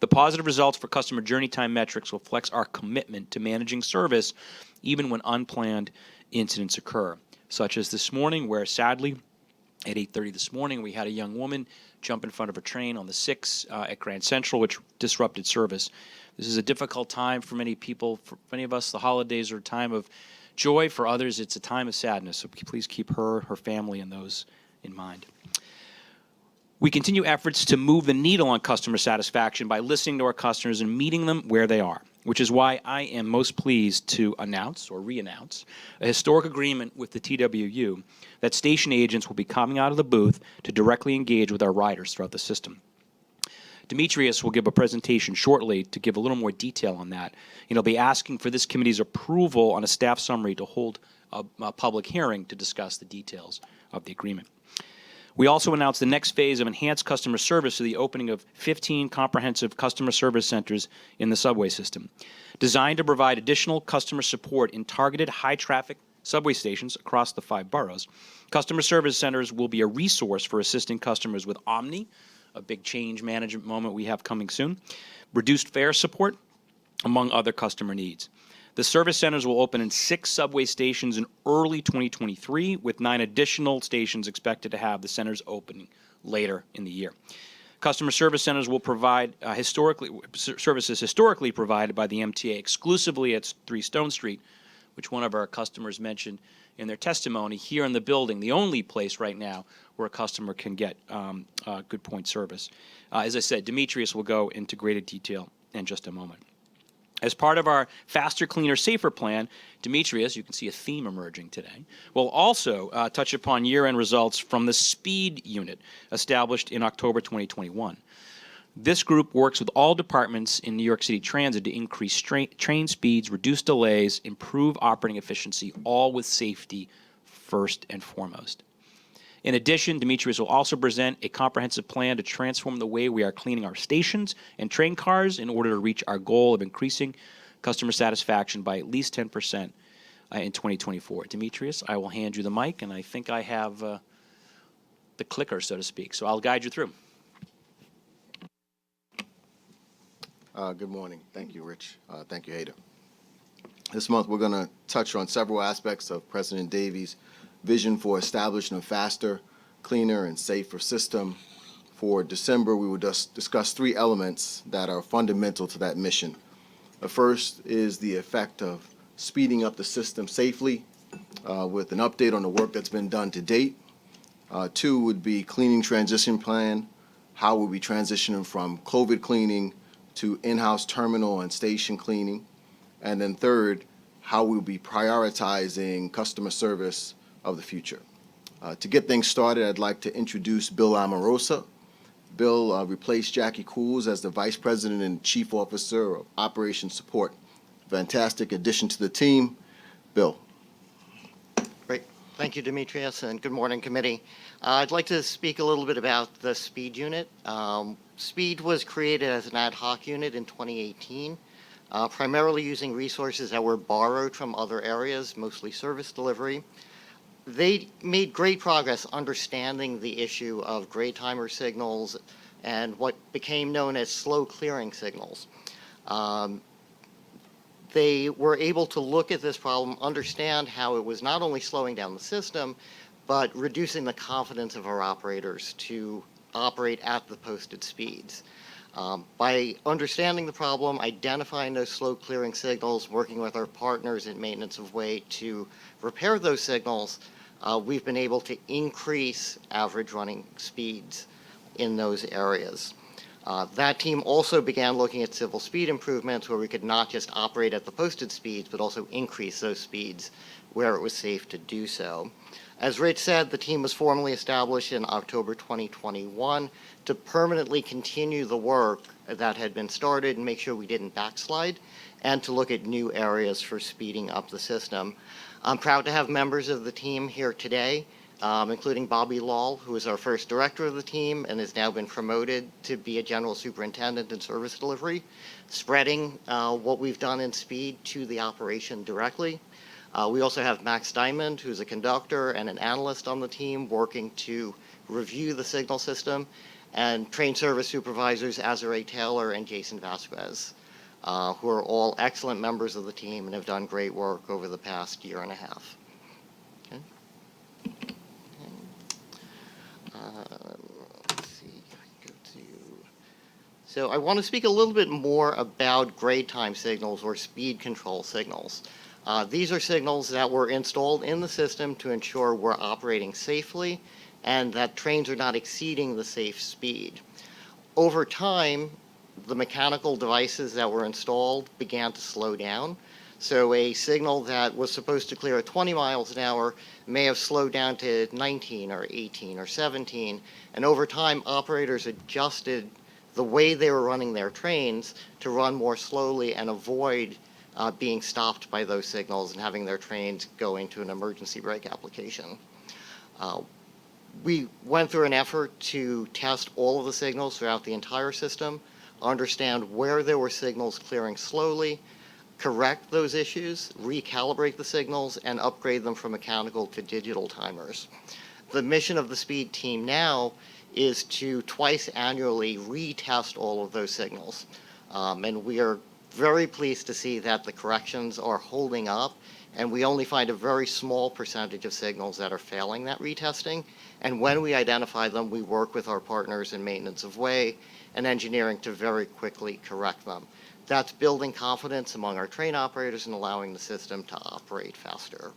Speaker 21: The positive results for customer journey time metrics reflects our commitment to managing service even when unplanned incidents occur, such as this morning where, sadly, at 8:30 this morning, we had a young woman jump in front of a train on the 6 at Grand Central, which disrupted service. This is a difficult time for many people. For many of us, the holidays are a time of joy. For others, it's a time of sadness. So please keep her family, and those in mind. We continue efforts to move the needle on customer satisfaction by listening to our customers and meeting them where they are, which is why I am most pleased to announce or re-announce a historic agreement with the TWU that station agents will be coming out of the booth to directly engage with our riders throughout the system. Demetrius will give a presentation shortly to give a little more detail on that. And he'll be asking for this committee's approval on a staff summary to hold a public hearing to discuss the details of the agreement. We also announced the next phase of enhanced customer service through the opening of 15 comprehensive customer service centers in the subway system, designed to provide additional customer support in targeted high-traffic subway stations across the 5 boroughs. Customer service centers will be a resource for assisting customers with Omni, a big change management moment we have coming soon, reduced fare support, among other customer needs. The service centers will open in 6 subway stations in early 2023, with 9 additional stations expected to have the centers opening later in the year. Customer service centers will provide services historically provided by the MTA exclusively at 3 Stone Street, which one of our customers mentioned in their testimony here in the building, the only place right now where a customer can get good point service. As I said, Demetrius will go into greater detail in just a moment. As part of our Faster, Cleaner, Safer plan, Demetrius, you can see a theme emerging today, will also touch upon year-end results from the Speed Unit established in October 2021. This group works with all departments in New York City Transit to increase train speeds, reduce delays, improve operating efficiency, all with safety first and foremost. In addition, Demetrius will also present a comprehensive plan to transform the way we are cleaning our stations and train cars in order to reach our goal of increasing customer satisfaction by at least 10% in 2024. Demetrius, I will hand you the mic, and I think I have the clicker, so to speak, so I'll guide you through.
Speaker 19: Good morning. Thank you, Rich. Thank you, Ada. This month, we're going to touch on several aspects of President Davies' vision for establishing a faster, cleaner, and safer system. For December, we will discuss three elements that are fundamental to that mission. The first is the effect of speeding up the system safely with an update on the work that's been done to date. Two would be cleaning transition plan, how we'll be transitioning from COVID cleaning to in-house terminal and station cleaning. And then third, how we'll be prioritizing customer service of the future. To get things started, I'd like to introduce Bill Amorosa. Bill replaced Jackie Cools as the Vice President and Chief Officer of Operations Support. Fantastic addition to the team. Bill.
Speaker 22: Great. Thank you, Demetrius, and good morning, committee. I'd like to speak a little bit about the SPEED unit. SPEED was created as an ad hoc unit in 2018, primarily using resources that were borrowed from other areas, mostly service delivery. They made great progress understanding the issue of gray timer signals and what became known as slow clearing signals. They were able to look at this problem, understand how it was not only slowing down the system, but reducing the confidence of our operators to operate at the posted speeds. By understanding the problem, identifying those slow clearing signals, working with our partners in maintenance of way to repair those signals, we've been able to increase average running speeds in those areas. That team also began looking at civil speed improvements where we could not just operate at the posted speeds, but also increase those speeds where it was safe to do so. As Rich said, the team was formally established in October 2021 to permanently continue the work that had been started and make sure we didn't backslide, and to look at new areas for speeding up the system. I'm proud to have members of the team here today, including Bobby Lal, who is our first director of the team and has now been promoted to be a general superintendent in service delivery, spreading what we've done in speed to the operation directly. We also have Max Diamond, who's a conductor and an analyst on the team, working to review the signal system, and train service supervisors Azure Taylor and Jason Vasquez, who are all excellent members of the team and have done great work over the past year and a half. Okay. Let's see. So I want to speak a little bit more about grade time signals or speed control signals. These are signals that were installed in the system to ensure we're operating safely and that trains are not exceeding the safe speed. Over time, the mechanical devices that were installed began to slow down. So a signal that was supposed to clear at 20 miles an hour may have slowed down to 19 or 18 or 17. And over time, operators adjusted the way they were running their trains to run more slowly and avoid being stopped by those signals and having their trains go into an emergency brake application. We went through an effort to test all of the signals throughout the entire system, understand where there were signals clearing slowly, correct those issues, recalibrate the signals, and upgrade them from mechanical to digital timers. The mission of the SPEED team now is to twice annually retest all of those signals. And we are very pleased to see that the corrections are holding up, and we only find a very small percentage of signals that are failing that retesting. And when we identify them, we work with our partners in maintenance of way and engineering to very quickly correct them. That's building confidence among our train operators and allowing the system to operate faster.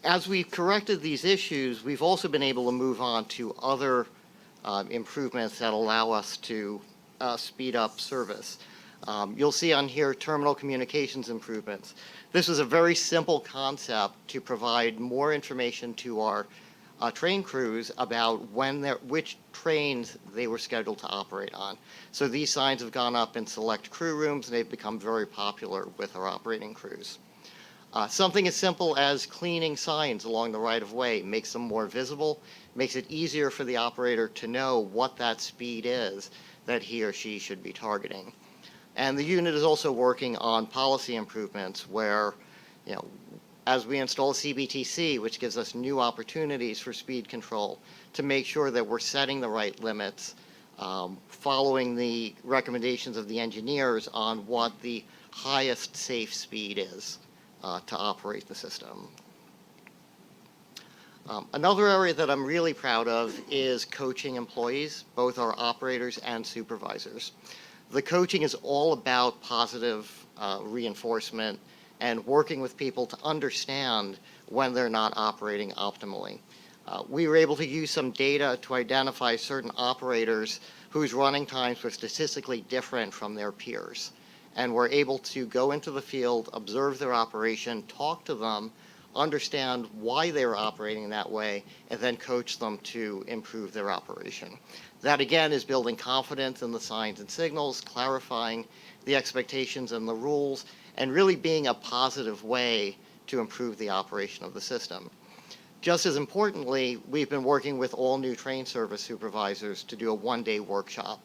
Speaker 22: As we've corrected these issues, we've also been able to move on to other improvements that allow us to speed up service. You'll see on here terminal communications improvements. This is a very simple concept to provide more information to our train crews about which trains they were scheduled to operate on. So these signs have gone up in select crew rooms, and they've become very popular with our operating crews. Something as simple as cleaning signs along the right-of-way makes them more visible, makes it easier for the operator to know what that speed is that he or she should be targeting. And the unit is also working on policy improvements where, as we install CBTC, which gives us new opportunities for speed control, to make sure that we're setting the right limits, following the recommendations of the engineers on what the highest safe speed is to operate the system. Another area that I'm really proud of is coaching employees, both our operators and supervisors. The coaching is all about positive reinforcement and working with people to understand when they're not operating optimally. We were able to use some data to identify certain operators whose running times were statistically different from their peers. And we're able to go into the field, observe their operation, talk to them, understand why they were operating that way, and then coach them to improve their operation. That, again, is building confidence in the signs and signals, clarifying the expectations and the rules, and really being a positive way to improve the operation of the system. Just as importantly, we've been working with all new train service supervisors to do a one-day workshop,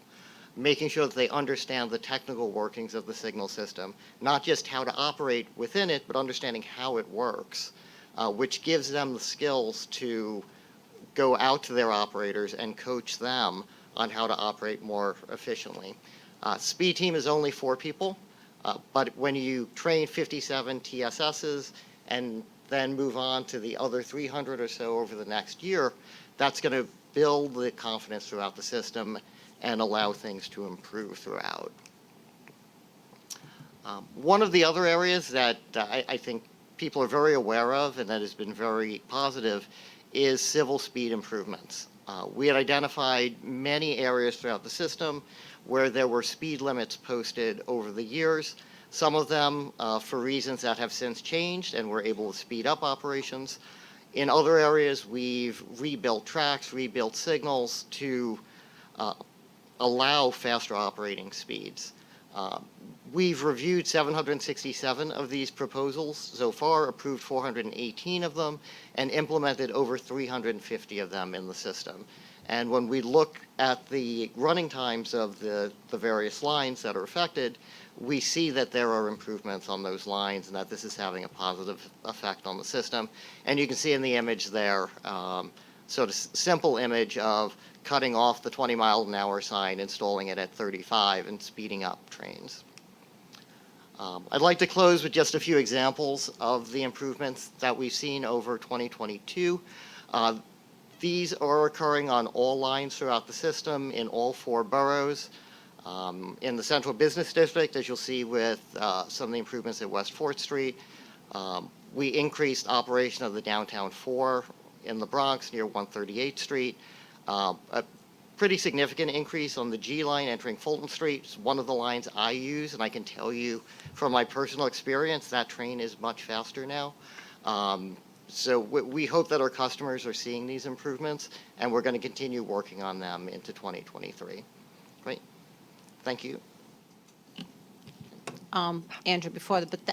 Speaker 22: making sure that they understand the technical workings of the signal system, not just how to operate within it, but understanding how it works, which gives them the skills to go out to their operators and coach them on how to operate more efficiently. Speed team is only 4 people, but when you train 57 TSSs and then move on to the other 300 or so over the next year, that's going to build the confidence throughout the system and allow things to improve throughout. One of the other areas that I think people are very aware of and that has been very positive is civil speed improvements. We had identified many areas throughout the system where there were speed limits posted over the years, some of them for reasons that have since changed and we're able to speed up operations. In other areas, we've rebuilt tracks, rebuilt signals to allow faster operating speeds. We've reviewed 767 of these proposals so far, approved 418 of them, and implemented over 350 of them in the system. And when we look at the running times of the various lines that are affected, we see that there are improvements on those lines and that this is having a positive effect on the system. And you can see in the image there, sort of simple image of cutting off the 20-mile-an-hour sign, installing it at 35, and speeding up trains. I'd like to close with just a few examples of the improvements that we've seen over 2022. These are occurring on all lines throughout the system in all 4 boroughs. In the Central Business District, as you'll see with some of the improvements at West 4th Street, we increased operation of the Downtown 4 in the Bronx near 138th Street. A pretty significant increase on the G line entering Fulton Street. It's one of the lines I use, and I can tell you from my personal experience that train is much faster now. So we hope that our customers are seeing these improvements, and we're going to continue working on them into 2023. Great. Thank you.
Speaker 1: Andrew,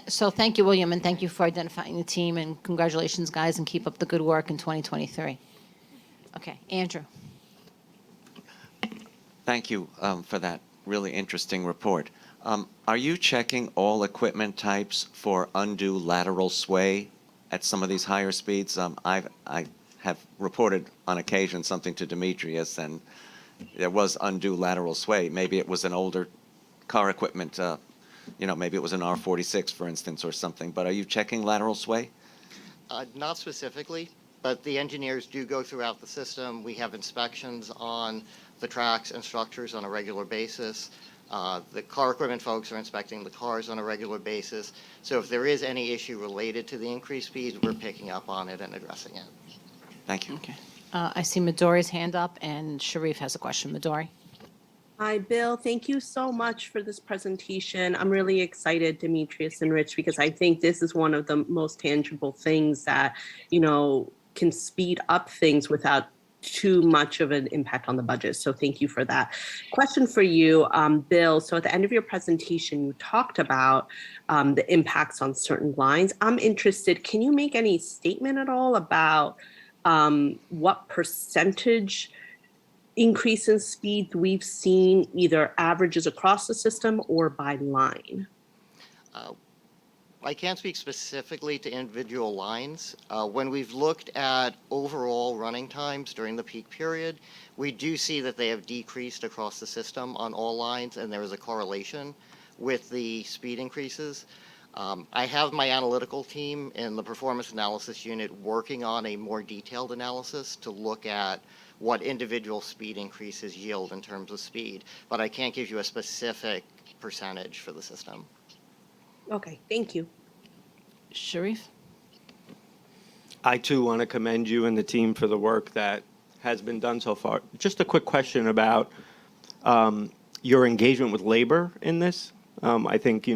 Speaker 1: so thank you, William, and thank you for identifying the team, and congratulations, guys, and keep up the good work in 2023. Okay, Andrew.
Speaker 20: Thank you for that really interesting report. Are you checking all equipment types for undue lateral sway at some of these higher speeds? I have reported on occasion something to Demetrius, and there was undue lateral sway. Maybe it was an older car equipment, maybe it was an R46, for instance, or something. But are you checking lateral sway?
Speaker 22: Not specifically, but the engineers do go throughout the system. We have inspections on the tracks and structures on a regular basis. The car equipment folks are inspecting the cars on a regular basis. So if there is any issue related to the increased speeds, we're picking up on it and addressing it.
Speaker 20: Thank you.
Speaker 1: Okay. I see Midori's hand up, and Sharif has a question. Midori.
Speaker 2: Hi, Bill. Thank you so much for this presentation. I'm really excited, Demetrius and Rich, because I think this is one of the most tangible things that, can speed up things without too much of an impact on the budget. So thank you for that. Question for you, Bill. So at the end of your presentation, you talked about the impacts on certain lines. I'm interested, can you make any statement at all about what percentage increase in speed we've seen, either averages across the system or by line?
Speaker 22: I can't speak specifically to individual lines. When we've looked at overall running times during the peak period, we do see that they have decreased across the system on all lines, and there is a correlation with the speed increases. I have my analytical team in the performance analysis unit working on a more detailed analysis to look at what individual speed increases yield in terms of speed, but I can't give you a specific percentage for the system.
Speaker 2: Okay, thank you.
Speaker 1: Sharif?
Speaker 5: I too want to commend you and the team for the work that has been done so far. Just a quick question about your engagement with labor in this. I think,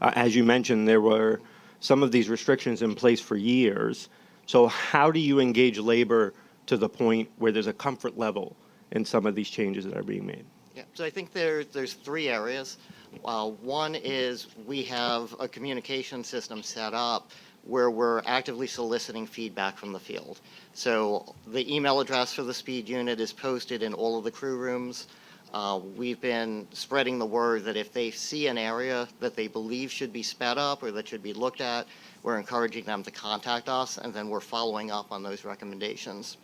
Speaker 5: as you mentioned, there were some of these restrictions in place for years. So how do you engage labor to the point where there's a comfort level in some of these changes that are being made?
Speaker 22: Yeah, so I think there's three areas. One is we have a communication system set up where we're actively soliciting feedback from the field. So the email address for the speed unit is posted in all of the crew rooms. We've been spreading the word that if they see an area that they believe should be sped up or that should be looked at, we're encouraging them to contact us, and then we're following up on those recommendations.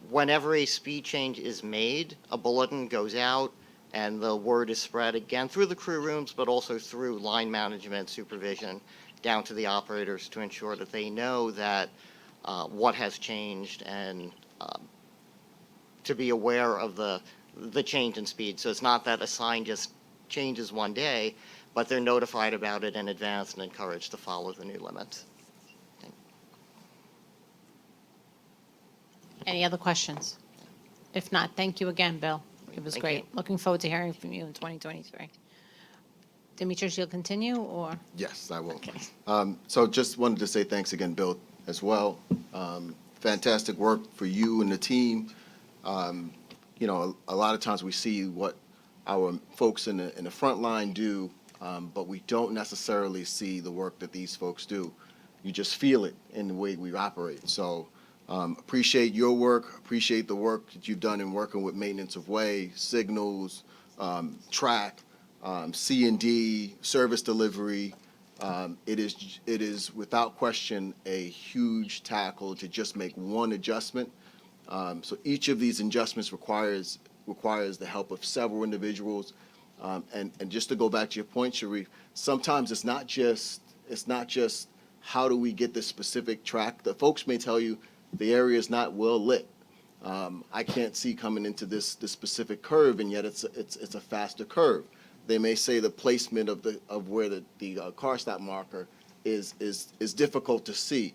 Speaker 22: Whenever a speed change is made, a bulletin goes out and the word is spread again through the crew rooms, but also through line management supervision down to the operators to ensure that they know that what has changed and to be aware of the change in speed. So it's not that a sign just changes one day, but they're notified about it in advance and encouraged to follow the new limits.
Speaker 1: Any other questions? If not, thank you again, Bill. It was
Speaker 22: Thank
Speaker 1: great.
Speaker 22: you.
Speaker 1: Looking forward to hearing from you in 2023. Demetrius, you'll continue, or?
Speaker 19: Yes, I will.
Speaker 1: Okay.
Speaker 19: So just wanted to say thanks again, Bill, as well. Fantastic work for you and the team. A lot of times we see what our folks in the front line do, but we don't necessarily see the work that these folks do. You just feel it in the way we operate. So appreciate your work, appreciate the work that you've done in working with maintenance of way, signals, track, C&D, service delivery. It is without question a huge tackle to just make one adjustment. So each of these adjustments requires the help of several individuals. And just to go back to your point, Sharif, sometimes it's not just how do we get this specific track. The folks may tell you the area is not well lit. I can't see coming into this specific curve, and yet it's a faster curve. They may say the placement of where the car stop marker is difficult to see.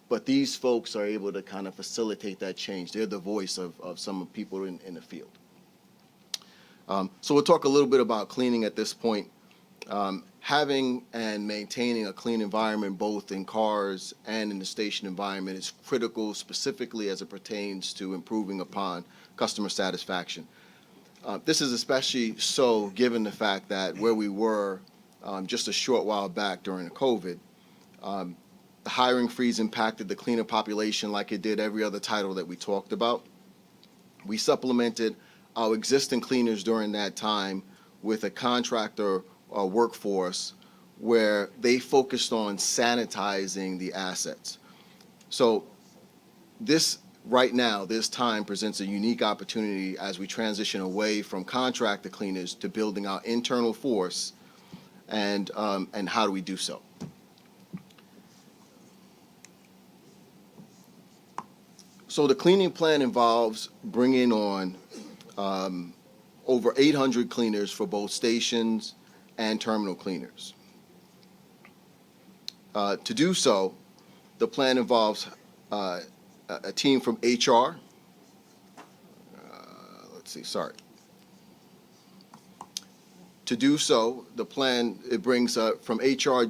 Speaker 19: But these folks are able to kind of facilitate that change. They're the voice of some people in the field. So we'll talk a little bit about cleaning at this point. Having and maintaining a clean environment both in cars and in the station environment is critical, specifically as it pertains to improving upon customer satisfaction. This is especially so given the fact that where we were just a short while back during COVID, the hiring freeze impacted the cleaner population like it did every other title that we talked about. We supplemented our existing cleaners during that time with a contractor workforce where they focused on sanitizing the assets. So this time presents a unique opportunity as we transition away from contractor cleaners to building our internal force, and how do we do so? So the cleaning plan involves bringing on over 800 cleaners for both stations and terminal cleaners. To do so, the plan involves a team from HR. To do so, the plan, it brings from HR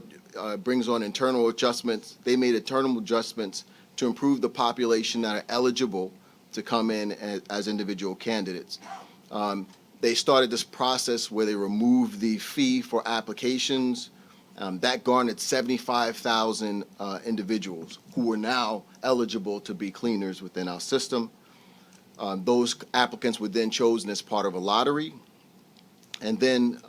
Speaker 19: brings on internal adjustments. They made internal adjustments to improve the population that are eligible to come in as individual candidates. They started this process where they removed the fee for applications. That garnered 75,000 individuals who were now eligible to be cleaners within our system. Those applicants were then chosen as part of a lottery. And then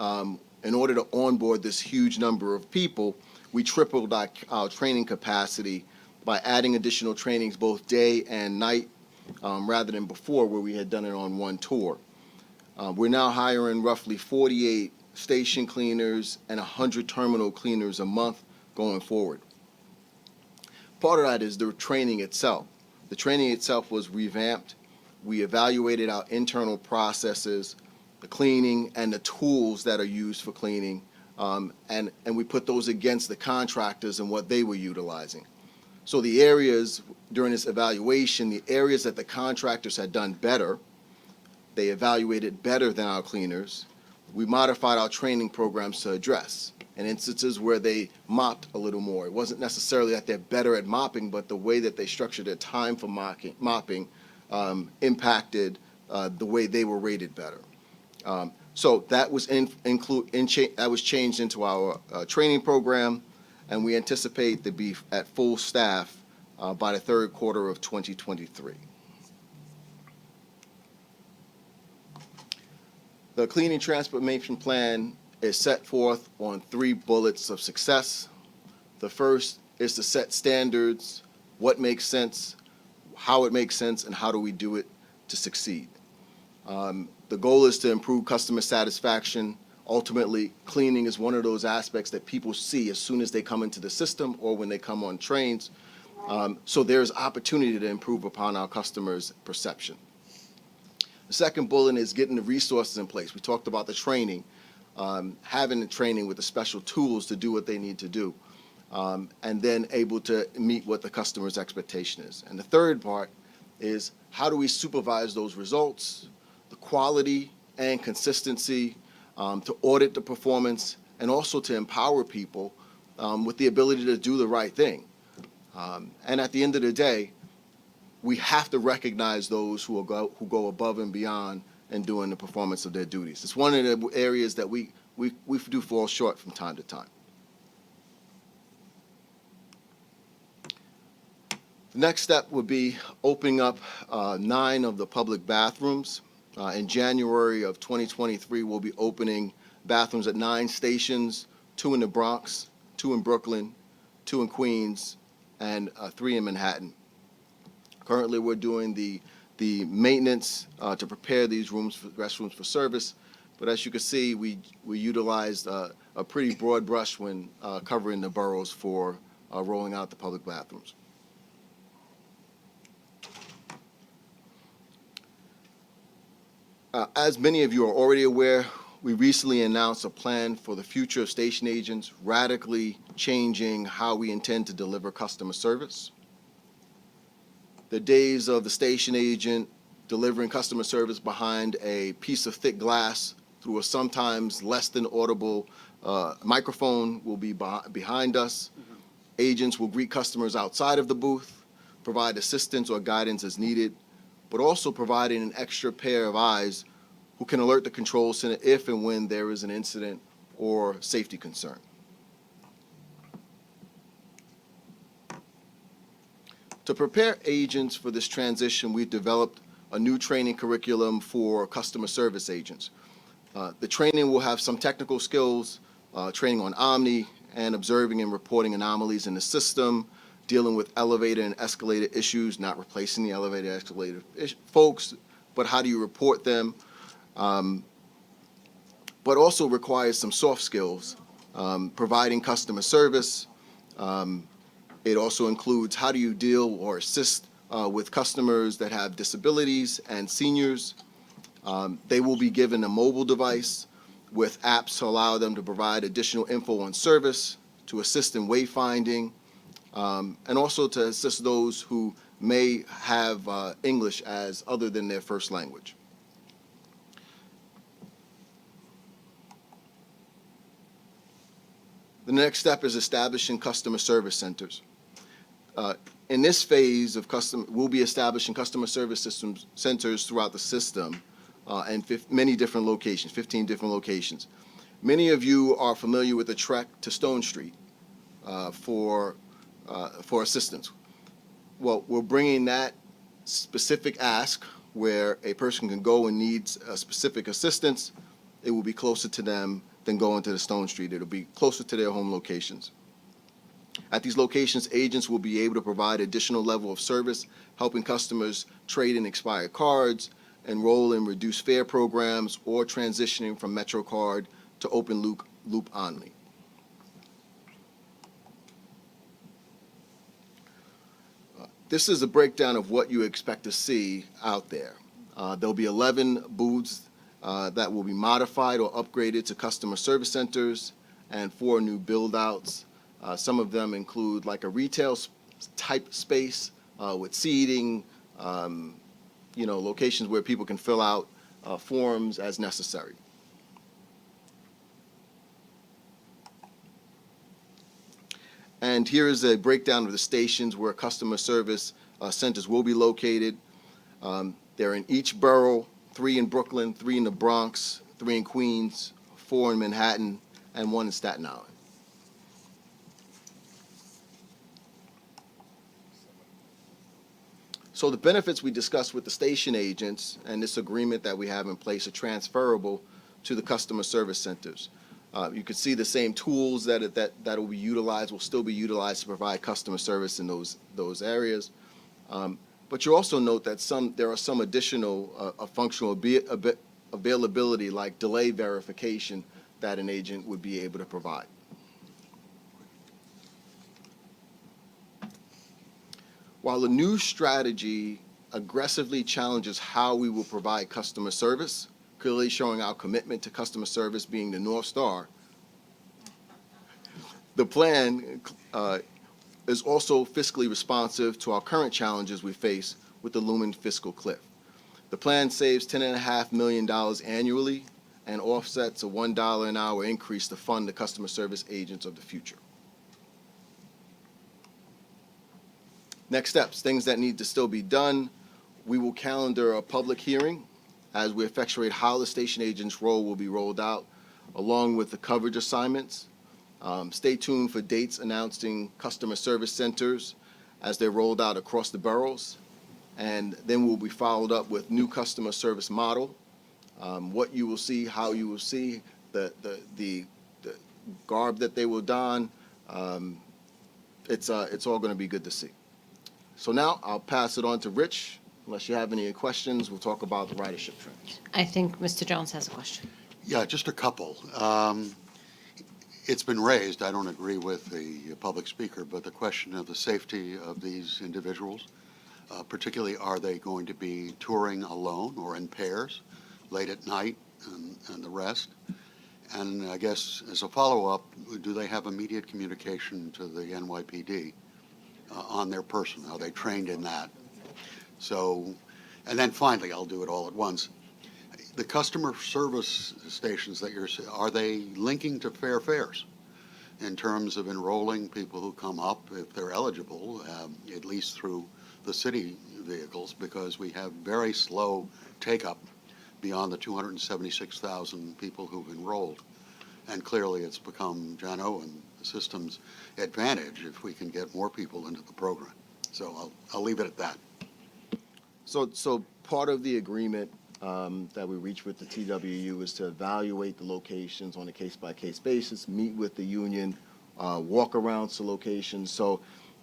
Speaker 19: in order to onboard this huge number of people, we tripled our training capacity by adding additional trainings both day and night rather than before where we had done it on one tour. We're now hiring roughly 48 station cleaners and 100 terminal cleaners a month going forward. Part of that is the training itself. The training itself was revamped. We evaluated our internal processes, the cleaning and the tools that are used for cleaning, and we put those against the contractors and what they were utilizing. So the areas during this evaluation, the areas that the contractors had done better, they evaluated better than our cleaners. We modified our training programs to address. In instances where they mopped a little more, it wasn't necessarily that they're better at mopping, but the way that they structured their time for mopping impacted the way they were rated better. So that was that was changed into our training program, and we anticipate to be at full staff by the third quarter of 2023. The cleaning transformation plan is set forth on 3 bullets of success. The first is to set standards, what makes sense, how it makes sense, and how do we do it to succeed. The goal is to improve customer satisfaction. Ultimately, cleaning is one of those aspects that people see as soon as they come into the system or when they come on trains. So there's opportunity to improve upon our customers' perception. The second bullet is getting the resources in place. We talked about the training, having the training with the special tools to do what they need to do, and then able to meet what the customer's expectation is. And the third part is how do we supervise those results, the quality and consistency, to audit the performance, and also to empower people with the ability to do the right thing. And at the end of the day, we have to recognize those who go above and beyond in doing the performance of their duties. It's one of the areas that we do fall short from time to time. The next step would be opening up 9 of the public bathrooms. In January of 2023, we'll be opening bathrooms at 9 stations, 2 in the Bronx, 2 in Brooklyn, 2 in Queens, and 3 in Manhattan. Currently, we're doing the maintenance to prepare these restrooms for service. But as you can see, we utilized a pretty broad brush when covering the boroughs for rolling out the public bathrooms. As many of you are already aware, we recently announced a plan for the future of station agents, radically changing how we intend to deliver customer service. The days of the station agent delivering customer service behind a piece of thick glass through a sometimes less than audible microphone will be behind us. Agents will greet customers outside of the booth, provide assistance or guidance as needed, but also providing an extra pair of eyes who can alert the control center if and when there is an incident or safety concern. To prepare agents for this transition, we've developed a new training curriculum for customer service agents. The training will have some technical skills, training on Omni, and observing and reporting anomalies in the system, dealing with elevator and escalator issues, not replacing the elevator escalator folks, but how do you report them? But also requires some soft skills, providing customer service. It also includes how do you deal or assist with customers that have disabilities and seniors. They will be given a mobile device with apps to allow them to provide additional info on service, to assist in wayfinding, and also to assist those who may have English as other than their first language. The next step is establishing customer service centers. In this phase of we'll be establishing customer service centers throughout the system and many different locations, 15 different locations. Many of you are familiar with the trek to Stone Street for assistance. Well, we're bringing that specific ask where a person can go and needs a specific assistance. It will be closer to them than going to the Stone Street. It'll be closer to their home locations. At these locations, agents will be able to provide additional level of service, helping customers trade in expired cards, enroll in reduced fare programs, or transitioning from MetroCard to open loop only. This is a breakdown of what you expect to see out there. There'll be 11 booths that will be modified or upgraded to customer service centers and 4 new build-outs. Some of them include like a retail type space with seating, locations where people can fill out forms as necessary. And here is a breakdown of the stations where customer service centers will be located. They're in each borough, 3 in Brooklyn, 3 in the Bronx, 3 in Queens, 4 in Manhattan, and 1 in Staten Island. So the benefits we discussed with the station agents and this agreement that we have in place are transferable to the customer service centers. You can see the same tools that will be utilized will still be utilized to provide customer service in those areas. But you also note that there are some additional functional availability like delay verification that an agent would be able to provide. While the new strategy aggressively challenges how we will provide customer service, clearly showing our commitment to customer service being the North Star, the plan is also fiscally responsive to our current challenges we face with the looming fiscal cliff. The plan saves $10.5 million annually and offsets a $1 an hour increase to fund the customer service agents of the future. Next steps, things that need to still be done. We will calendar a public hearing as we effectuate how the station agent's role will be rolled out, along with the coverage assignments. Stay tuned for dates announcing customer service centers as they're rolled out across the boroughs. And then we'll be followed up with new customer service model, what you will see, how you will see, the garb that they will don. It's all going to be good to see. So now I'll pass it on to Rich. Unless you have any questions, we'll talk about the ridership trends.
Speaker 1: I think Mr. Jones has a question.
Speaker 6: Yeah, just a couple. It's been raised, I don't agree with the public speaker, but the question of the safety of these individuals, particularly are they going to be touring alone or in pairs late at night and the rest? And I guess as a follow-up, do they have immediate communication to the NYPD on their person? Are they trained in that? So, and then finally, I'll do it all at once. The customer service stations that are they linking to fair fares in terms of enrolling people who come up, if they're eligible, at least through the city vehicles, because we have very slow take-up beyond the 276,000 people who've enrolled. And clearly it's become Jano and the system's advantage if we can get more people into the program. So I'll leave it at that.
Speaker 19: So part of the agreement that we reached with the TWU is to evaluate the locations on a case-by-case basis, meet with the union, walk around to locations. So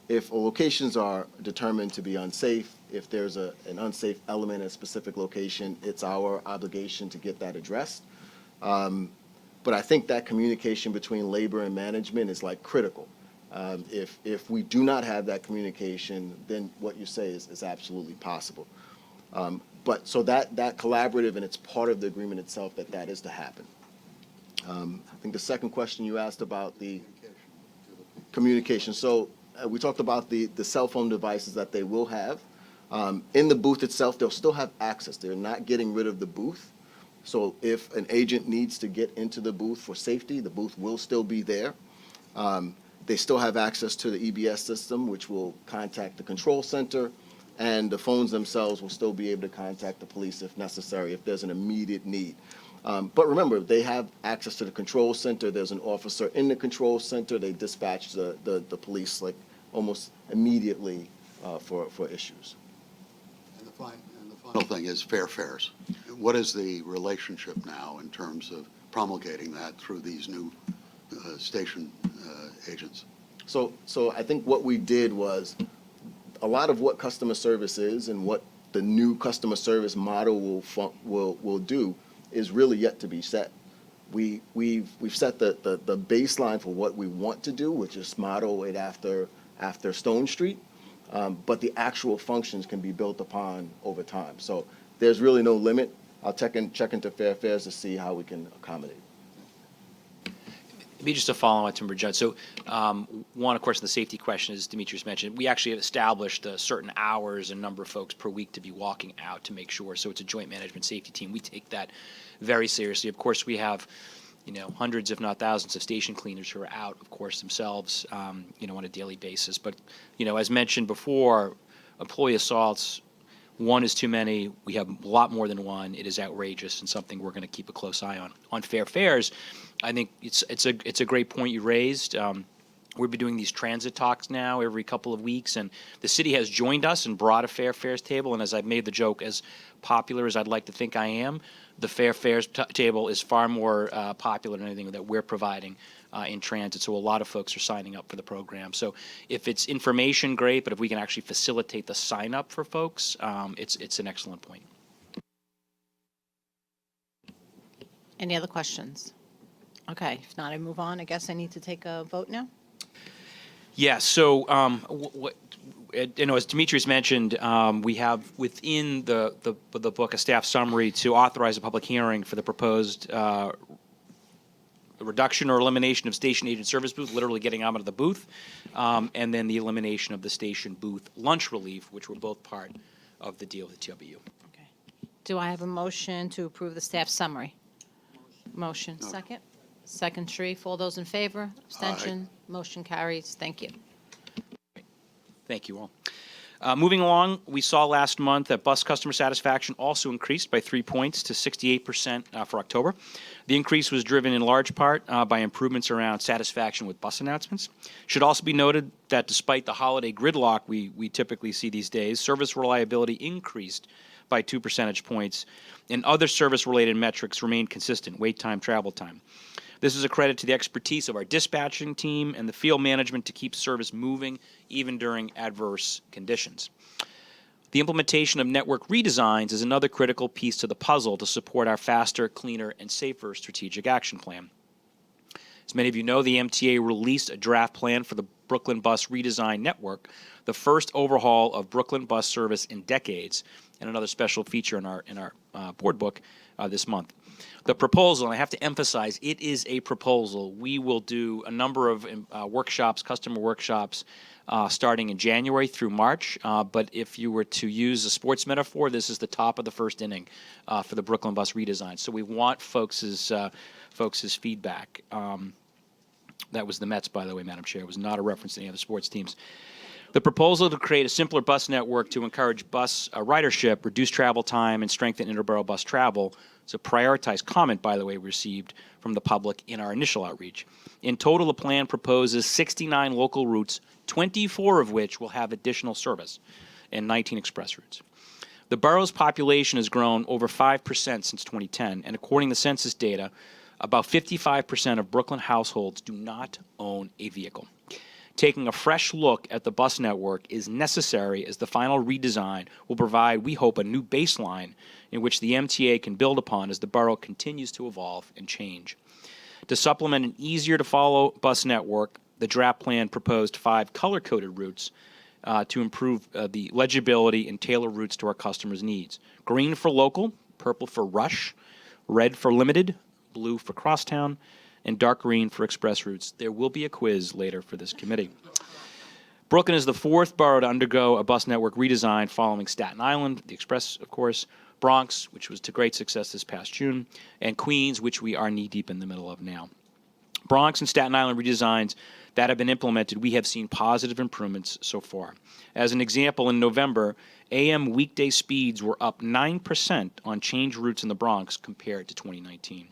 Speaker 19: if locations are determined to be unsafe, if there's an unsafe element at a specific location, it's our obligation to get that addressed. But I think that communication between labor and management is like critical. If we do not have that communication, then what you say is absolutely possible. But so that collaborative, and it's part of the agreement itself that is to happen. I think the second question you asked about the communication. So we talked about the cell phone devices that they will have. In the booth itself, they'll still have access. They're not getting rid of the booth. So if an agent needs to get into the booth for safety, the booth will still be there. They still have access to the EBS system, which will contact the control center, and the phones themselves will still be able to contact the police if necessary, if there's an immediate need. But remember, they have access to the control center. There's an officer in the control center. They dispatch the police like almost immediately for issues.
Speaker 6: And the final thing is fair fares. What is the relationship now in terms of promulgating that through these new station agents?
Speaker 19: So I think what we did was a lot of what customer service is and what the new customer service model will do is really yet to be set. We've set the baseline for what we want to do, which is model it after Stone Street, but the actual functions can be built upon over time. So there's really no limit. I'll check into fair fares to see how we can accommodate.
Speaker 21: Maybe just a follow-on to Judd. So one, of course, the safety question, as Demetrius mentioned, we actually have established certain hours and number of folks per week to be walking out to make sure. So it's a joint management safety team. We take that very seriously. Of course, we have, hundreds, if not thousands, of station cleaners who are out, of course, themselves, on a daily basis. But, as mentioned before, employee assaults, one is too many. We have a lot more than one. It is outrageous and something we're going to keep a close eye on. On fair fares, I think it's a great point you raised. We've been doing these transit talks now every couple of weeks, and the city has joined us and brought a fair fares table. And as I've made the joke, as popular as I'd like to think I am, the fair fares table is far more popular than anything that we're providing in transit. So a lot of folks are signing up for the program. So if it's information, great, but if we can actually facilitate the sign up for folks, it's an excellent point.
Speaker 1: Any other questions? Okay, if not, I move on. I guess I need to take a vote now.
Speaker 21: Yeah, so as Demetrius mentioned, we have within the book a staff summary to authorize a public hearing for the proposed reduction or elimination of station agent service booth, literally getting out of the booth, and then the elimination of the station booth lunch relief, which were both part of the deal with the TWU.
Speaker 1: Okay. Do I have a motion to approve the staff summary? Motion. Second? Second, Sharif. All those in favor? Abstention? Motion carries. Thank you.
Speaker 21: Thank you all. Moving along, we saw last month that bus customer satisfaction also increased by 3 points to 68% for October. The increase was driven in large part by improvements around satisfaction with bus announcements. Should also be noted that despite the holiday gridlock we typically see these days, service reliability increased by 2 percentage points, and other service-related metrics remained consistent: wait time, travel time. This is a credit to the expertise of our dispatching team and the field management to keep service moving even during adverse conditions. The implementation of network redesigns is another critical piece to the puzzle to support our faster, cleaner, and safer strategic action plan. As many of you know, the MTA released a draft plan for the Brooklyn Bus Redesign Network, the first overhaul of Brooklyn bus service in decades, and another special feature in our board book this month. The proposal, and I have to emphasize, it is a proposal. We will do a number of workshops, customer workshops, starting in January through March. But if you were to use a sports metaphor, this is the top of the first inning for the Brooklyn Bus Redesign. So we want folks' feedback. That was the Mets, by the way, Madam Chair. It was not a reference to any other sports teams. The proposal to create a simpler bus network to encourage bus ridership, reduce travel time, and strengthen interborough bus travel is a prioritized comment, by the way, we received from the public in our initial outreach. In total, the plan proposes 69 local routes, 24 of which will have additional service, and 19 express routes. The borough's population has grown over 5% since 2010, and according to census data, about 55% of Brooklyn households do not own a vehicle. Taking a fresh look at the bus network is necessary as the final redesign will provide, we hope, a new baseline in which the MTA can build upon as the borough continues to evolve and change. To supplement an easier-to-follow bus network, the draft plan proposed 5 color-coded routes to improve the legibility and tailor routes to our customers' needs. Green for local, purple for rush, red for limited, blue for crosstown, and dark green for express routes. There will be a quiz later for this committee. Brooklyn is the 4th borough to undergo a bus network redesign following Staten Island, the express, of course, Bronx, which was to great success this past June, and Queens, which we are knee-deep in the middle of now. Bronx and Staten Island redesigns that have been implemented, we have seen positive improvements so far. As an example, in November, AM weekday speeds were up 9% on changed routes in the Bronx compared to 2019.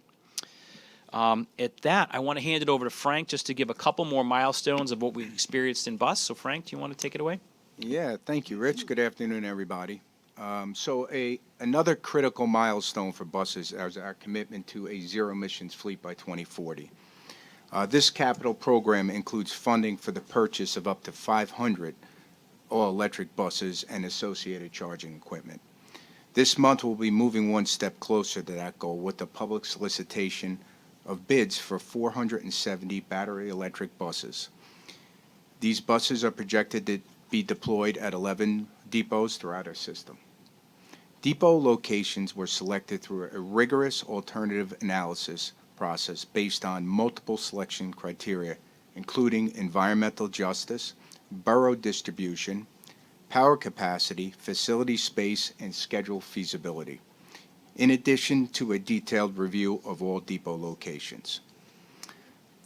Speaker 21: At that, I want to hand it over to Frank just to give a couple more milestones of what we've experienced in bus. So, Frank, do you want to take it away?
Speaker 4: Yeah, thank you, Rich. Good afternoon, everybody. Another critical milestone for buses is our commitment to a zero-emissions fleet by 2040. This capital program includes funding for the purchase of up to 500 all-electric buses and associated charging equipment. This month, we'll be moving one step closer to that goal with the public solicitation of bids for 470 battery electric buses. These buses are projected to be deployed at 11 depots throughout our system. Depot locations were selected through a rigorous alternative analysis process based on multiple selection criteria, including environmental justice, borough distribution, power capacity, facility space, and schedule feasibility, in addition to a detailed review of all depot locations.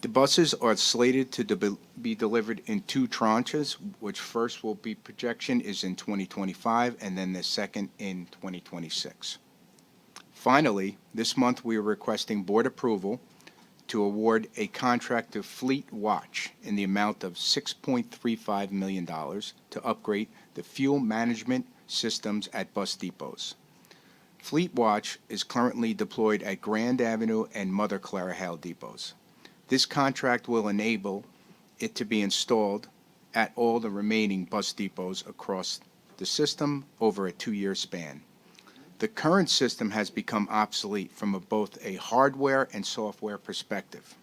Speaker 4: The buses are slated to be delivered in 2 tranches, which first will be projection is in 2025 and then the second in 2026. Finally, this month we are requesting board approval to award a contract to Fleet Watch in the amount of $6.35 million to upgrade the fuel management systems at bus depots. Fleet Watch is currently deployed at Grand Avenue and Mother Clara Hale depots. This contract will enable it to be installed at all the remaining bus depots across the system over a 2-year span. The current system has become obsolete from both a hardware and software perspective.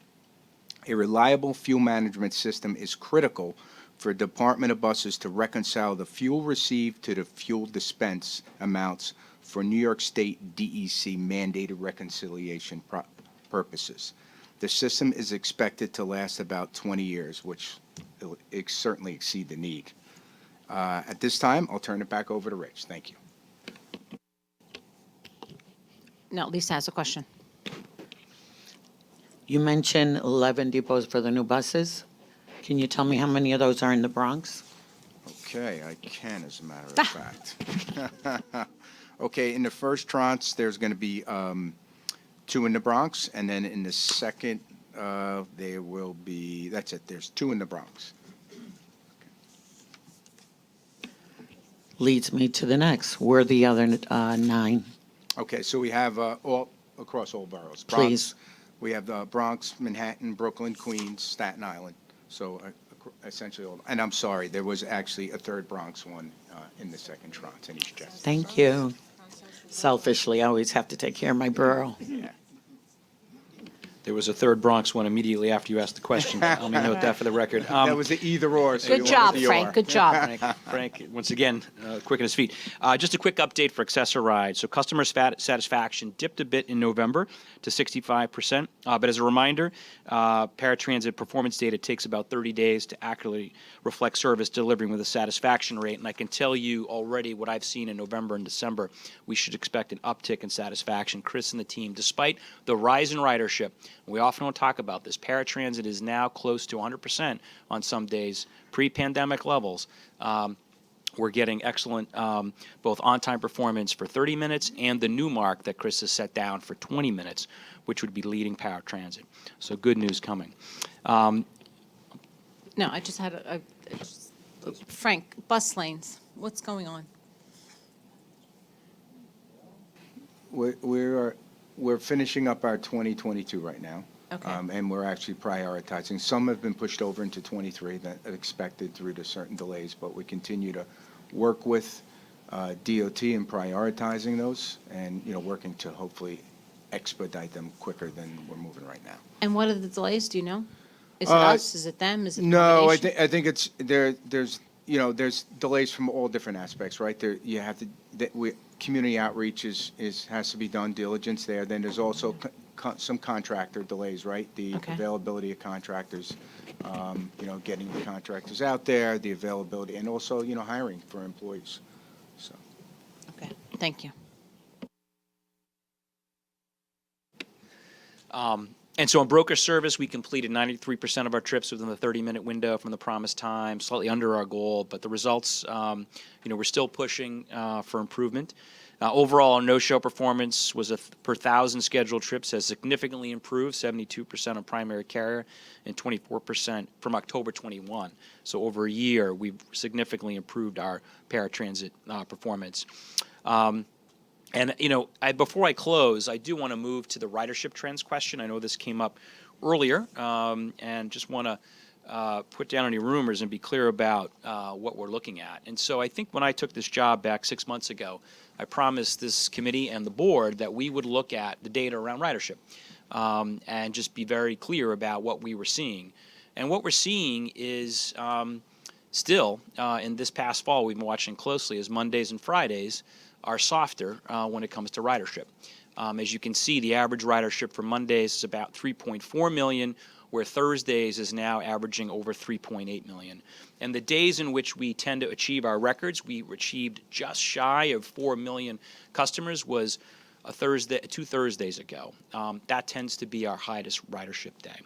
Speaker 4: A reliable fuel management system is critical for a Department of Buses to reconcile the fuel received to the fuel dispense amounts for New York State DEC mandated reconciliation purposes. The system is expected to last about 20 years, which will certainly exceed the need. At this time, I'll turn it back over to Rich. Thank you.
Speaker 1: No, Lisa has a question.
Speaker 7: You mentioned 11 depots for the new buses. Can you tell me how many of those are in the Bronx?
Speaker 4: Okay, I can, as a matter of fact. Okay, in the first tranche, there's going to be 2 in the Bronx, and then in the second, there will be, that's it, there's 2 in the Bronx.
Speaker 7: Leads me to the next. Where are the other 9?
Speaker 4: Okay, so we have all across all boroughs.
Speaker 7: Please.
Speaker 4: We have Bronx, Manhattan, Brooklyn, Queens, Staten Island. So essentially all, and I'm sorry, there was actually a 3rd Bronx one in the second tranche in East Chester.
Speaker 7: Thank you. Selfishly, I always have to take care of my borough.
Speaker 4: Yeah.
Speaker 21: There was a 3rd Bronx one immediately after you asked the question. Let me note that for the record.
Speaker 4: That was the either or. So
Speaker 1: Good job, Frank. Good job.
Speaker 21: Frank, once again, quick on his feet. Just a quick update for Accessor Ride. So customer satisfaction dipped a bit in November to 65%. But as a reminder, paratransit performance data takes about 30 days to accurately reflect service delivering with a satisfaction rate. And I can tell you already what I've seen in November and December, we should expect an uptick in satisfaction. Chris and the team, despite the rise in ridership, we often don't talk about this. Paratransit is now close to 100% on some days, pre-pandemic levels. We're getting excellent both on-time performance for 30 minutes and the new mark that Chris has set down for 20 minutes, which would be leading paratransit. So good news coming.
Speaker 1: No, I just had Frank, bus lanes, what's going on?
Speaker 4: We're finishing up our 2022 right now.
Speaker 1: Okay.
Speaker 4: And we're actually prioritizing. Some have been pushed over into 23 that are expected due to certain delays, but we continue to work with DOT in prioritizing those and, working to hopefully expedite them quicker than we're moving right now.
Speaker 1: And what are the delays, do you know? Is it us, is it them, is it the
Speaker 4: No,
Speaker 1: combination?
Speaker 4: I think it's there's delays from all different aspects, right? There you have to community outreach has to be done, diligence there. Then there's also some contractor delays, right? The availability of contractors, getting the contractors out there, the availability, and also, hiring for employees. So.
Speaker 1: Okay, thank you.
Speaker 21: And so on broker service, we completed 93% of our trips within the 30-minute window from the promised time, slightly under our goal, but the results, we're still pushing for improvement. Overall, our no-show performance was per 1,000 scheduled trips has significantly improved, 72% on primary carrier and 24% from October 21. So over a year, we've significantly improved our paratransit performance. Before I close, I do want to move to the ridership trends question. I know this came up earlier, and just want to put down any rumors and be clear about what we're looking at. And so I think when I took this job back 6 months ago, I promised this committee and the board that we would look at the data around ridership and just be very clear about what we were seeing. And what we're seeing is still, in this past fall, we've been watching closely, as Mondays and Fridays are softer when it comes to ridership. As you can see, the average ridership for Mondays is about 3.4 million, where Thursdays is now averaging over 3.8 million. And the days in which we tend to achieve our records, we achieved just shy of 4 million customers, was 2 Thursdays ago. That tends to be our highest ridership day.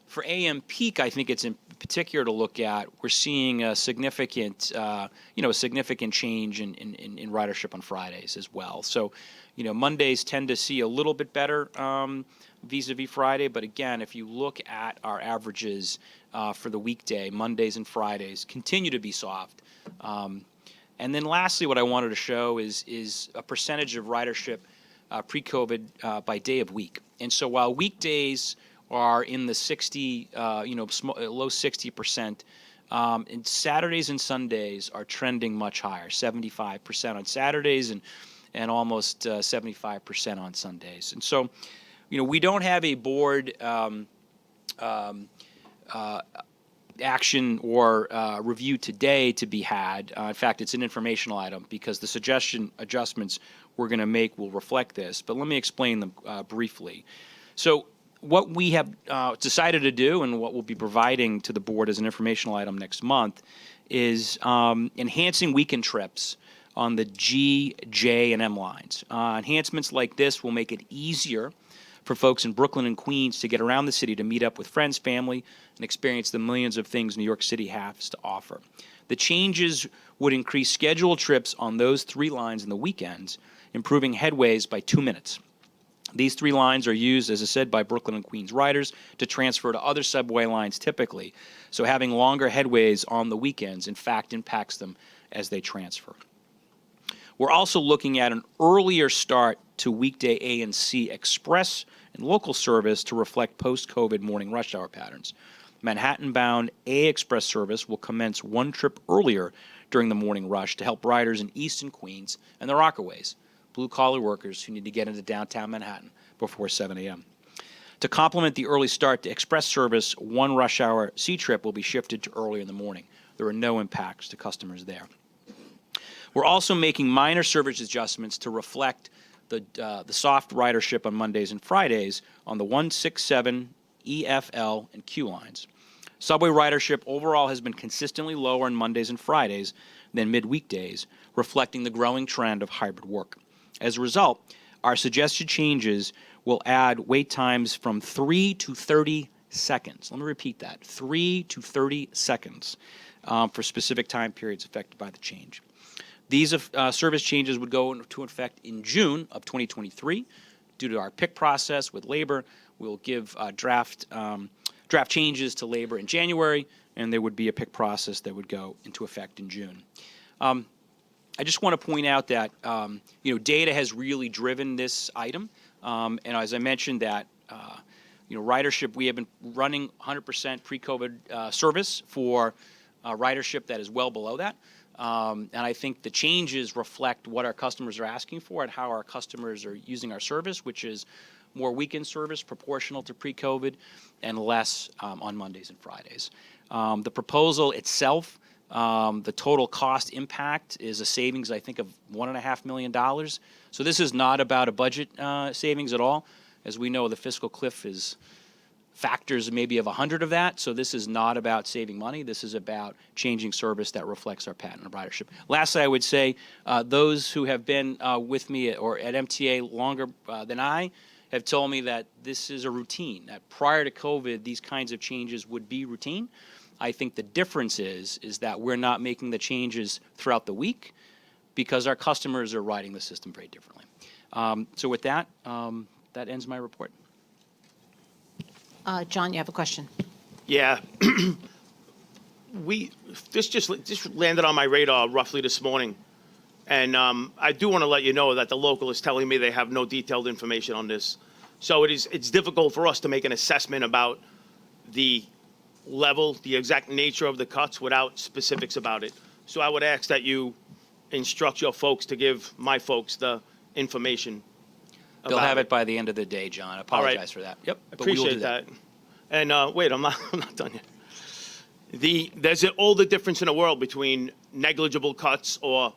Speaker 21: For AM peak, I think it's in particular to look at, we're seeing a significant change in ridership on Fridays as well. So, Mondays tend to see a little bit better vis-a-vis Friday, but again, if you look at our averages for the weekday, Mondays and Fridays continue to be soft. And then lastly, what I wanted to show is a percentage of ridership pre-COVID by day of week. And so while weekdays are in the 60, low 60%, and Saturdays and Sundays are trending much higher, 75% on Saturdays and almost 75% on Sundays. And so, we don't have a board action or review today to be had. In fact, it's an informational item because the suggestion adjustments we're going to make will reflect this. But let me explain them briefly. So what we have decided to do and what we'll be providing to the board as an informational item next month is enhancing weekend trips on the G, J, and M lines. Enhancements like this will make it easier for folks in Brooklyn and Queens to get around the city to meet up with friends, family, and experience the millions of things New York City has to offer. The changes would increase scheduled trips on those 3 lines in the weekends, improving headways by 2 minutes. These 3 lines are used, as I said, by Brooklyn and Queens riders to transfer to other subway lines typically. So having longer headways on the weekends, in fact, impacts them as they transfer. We're also looking at an earlier start to weekday A and C express and local service to reflect post-COVID morning rush hour patterns. Manhattan-bound A express service will commence 1 trip earlier during the morning rush to help riders in East and Queens and the Rockaways, blue-collar workers who need to get into downtown Manhattan before 7 a.m. To complement the early start to express service, 1 rush hour C trip will be shifted to early in the morning. There are no impacts to customers there. We're also making minor service adjustments to reflect the soft ridership on Mondays and Fridays on the 167, EFL, and Q lines. Subway ridership overall has been consistently lower on Mondays and Fridays than midweekdays, reflecting the growing trend of hybrid work. As a result, our suggested changes will add wait times from 3 to 30 seconds. Let me repeat that, 3 to 30 seconds for specific time periods affected by the change. These service changes would go into effect in June of 2023. Due to our pick process with labor, we'll give draft changes to labor in January, and there would be a pick process that would go into effect in June. I just want to point out that data has really driven this item, and as I mentioned that ridership, we have been running 100% pre-COVID service for ridership that is well below that. And I think the changes reflect what our customers are asking for and how our customers are using our service, which is more weekend service proportional to pre-COVID and less on Mondays and Fridays. The proposal itself, the total cost impact is a savings, I think, of $1.5 million. So this is not about a budget savings at all. As we know, the fiscal cliff is factors maybe of 100 of that. So this is not about saving money. This is about changing service that reflects our pattern of ridership. Lastly, I would say those who have been with me or at MTA longer than I have told me that this is a routine, that prior to COVID, these kinds of changes would be routine. I think the difference is that we're not making the changes throughout the week because our customers are riding the system very differently. So with that, that ends my report.
Speaker 1: John, you have a question?
Speaker 8: Yeah. This just landed on my radar roughly this morning. And I do want to let you know that the local is telling me they have no detailed information on this. So it's difficult for us to make an assessment about the level, the exact nature of the cuts without specifics about it. So I would ask that you instruct your folks to give my folks the information.
Speaker 21: They'll have it by the end of the day, John. I apologize for that. Yep. but we will do
Speaker 8: Appreciate that. And wait, I'm not done yet. There's all the difference in the world between negligible cuts or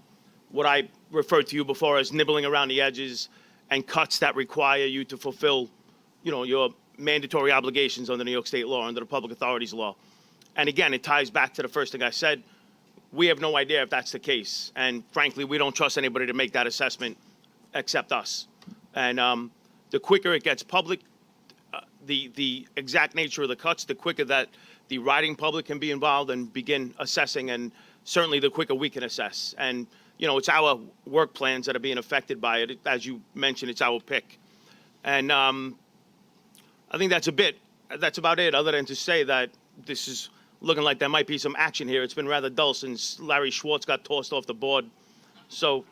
Speaker 8: what I referred to you before as nibbling around the edges and cuts that require you to fulfill, your mandatory obligations under New York State law, under the Public Authorities Law. And again, it ties back to the first thing I said. We have no idea if that's the case. And frankly, we don't trust anybody to make that assessment except us. And the quicker it gets public, the exact nature of the cuts, the quicker that the riding public can be involved and begin assessing, and certainly the quicker we can assess. And, it's our work plans that are being affected by it. As you mentioned, it's our pick. And I think that's about it, other than to say that this is looking like there might be some action here. It's been rather dull since Larry Schwartz got tossed off the board. So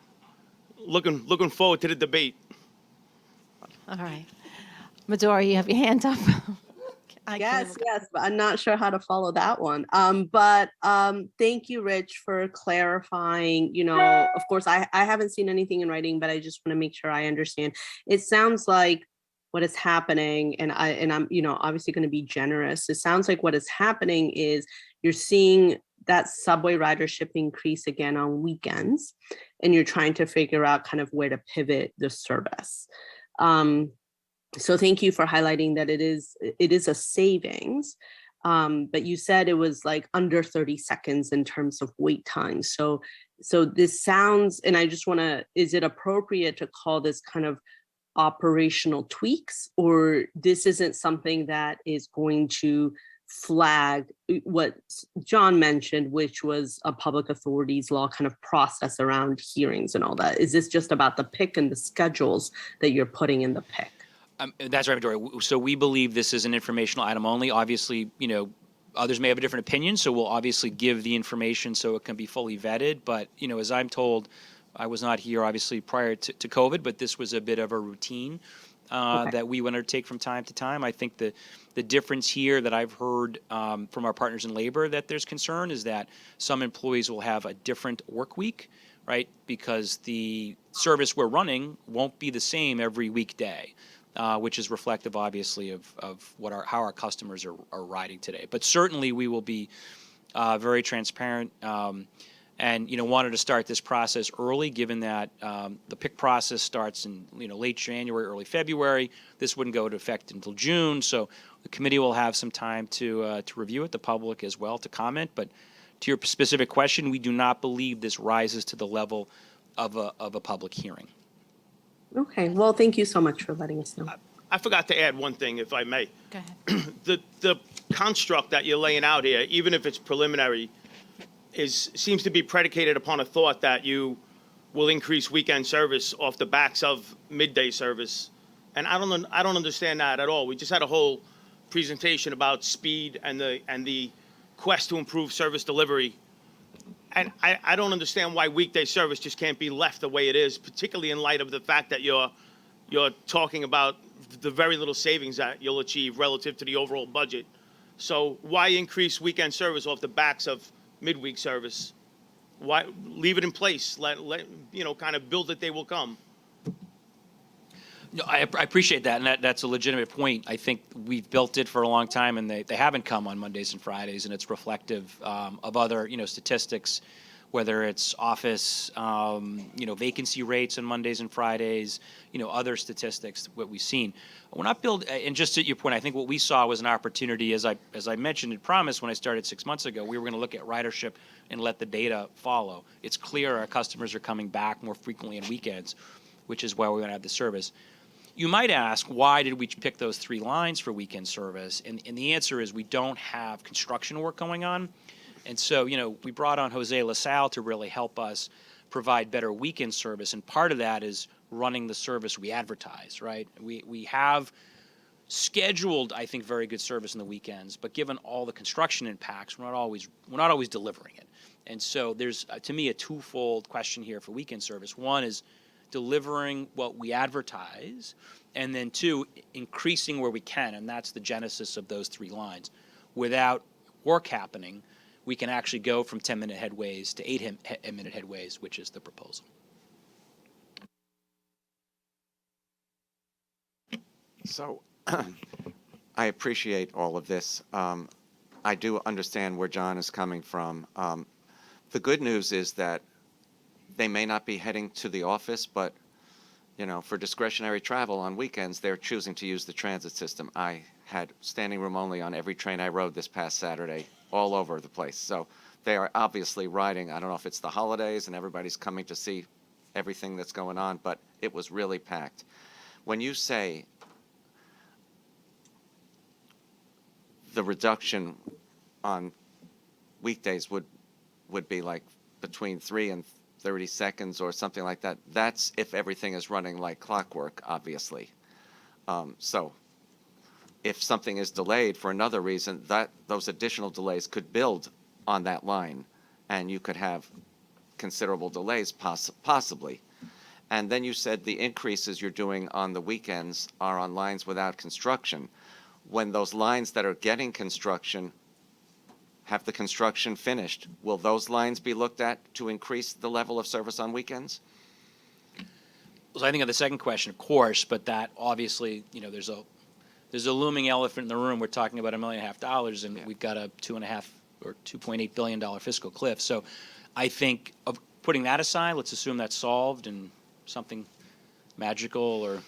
Speaker 8: looking forward to the debate.
Speaker 1: All right. Medora, you have your hand up.
Speaker 2: Yes, but I'm not sure how to follow that one. But thank you, Rich, for clarifying. Of course, I haven't seen anything in writing, but I just want to make sure I understand. It sounds like what is happening, and I'm obviously going to be generous. It sounds like what is happening is you're seeing that subway ridership increase again on weekends, and you're trying to figure out kind of where to pivot the service. So thank you for highlighting that it is a savings, but you said it was like under 30 seconds in terms of wait time. So this sounds, and I just want to, is it appropriate to call this kind of operational tweaks, or this isn't something that is going to flag what John mentioned, which was a public authorities law kind of process around hearings and all that? Is this just about the pick and the schedules that you're putting in the pick?
Speaker 21: That's right, Victoria. So we believe this is an informational item only. Obviously, others may have a different opinion, so we'll obviously give the information so it can be fully vetted. But, as I'm told, I was not here, obviously, prior to COVID, but this was a bit of a routine that we undertake from time to time. I think the difference here that I've heard from our partners in labor that there's concern is that some employees will have a different work week, right? Because the service we're running won't be the same every weekday. Which is reflective, obviously, of how our customers are riding today. But certainly, we will be very transparent, and wanted to start this process early, given that the pick process starts in late January, early February. This wouldn't go into effect until June, so the committee will have some time to review it. The public as well to comment. But to your specific question, we do not believe this rises to the level of a public hearing.
Speaker 2: Okay, well, thank you so much for letting us know.
Speaker 8: I forgot to add one thing, if I may.
Speaker 1: Go ahead.
Speaker 8: The construct that you're laying out here, even if it's preliminary, seems to be predicated upon a thought that you will increase weekend service off the backs of midday service, and I don't understand that at all. We just had a whole presentation about speed and the quest to improve service delivery. And I don't understand why weekday service just can't be left the way it is, particularly in light of the fact that you're talking about the very little savings that you'll achieve relative to the overall budget. So why increase weekend service off the backs of midweek service? Why leave it in place? Let kind of build it, they will come.
Speaker 21: No, I appreciate that, and that's a legitimate point. I think we've built it for a long time, and they haven't come on Mondays and Fridays, and it's reflective of other statistics whether it's office, vacancy rates on Mondays and Fridays, other statistics, what we've seen. We're not and just to your point, I think what we saw was an opportunity, as I mentioned and promised when I started 6 months ago, we were going to look at ridership and let the data follow. It's clear our customers are coming back more frequently on weekends, which is why we're going to have the service. You might ask, why did we pick those 3 lines for weekend service? And the answer is we don't have construction work going on. And so, we brought on Jose LaSalle to really help us provide better weekend service. And part of that is running the service we advertise, right? We have scheduled, I think, very good service in the weekends, but given all the construction impacts, we're not always delivering it. And so there's, to me, a twofold question here for weekend service. One is delivering what we advertise, and then 2, increasing where we can, and that's the genesis of those 3 lines. Without work happening, we can actually go from 10-minute headways to 8-minute headways, which is the proposal.
Speaker 20: So I appreciate all of this. I do understand where John is coming from. The good news is that they may not be heading to the office, but for discretionary travel on weekends, they're choosing to use the transit system. I had standing room only on every train I rode this past Saturday, all over the place. So they are obviously riding. I don't know if it's the holidays and everybody's coming to see everything that's going on, but it was really packed. When you say the reduction on weekdays would be like between 3 and 30 seconds or something like that, that's if everything is running like clockwork, obviously. So if something is delayed for another reason, those additional delays could build on that line, and you could have considerable delays possibly. And then you said the increases you're doing on the weekends are on lines without construction. When those lines that are getting construction have the construction finished, will those lines be looked at to increase the level of service on weekends?
Speaker 21: So I think of the second question, of course, but that obviously, there's a looming elephant in the room. We're talking about $1.5 million, and we've got a $2.5 or $2.8 billion fiscal cliff. So I think of putting that aside, let's assume that's solved and something magical or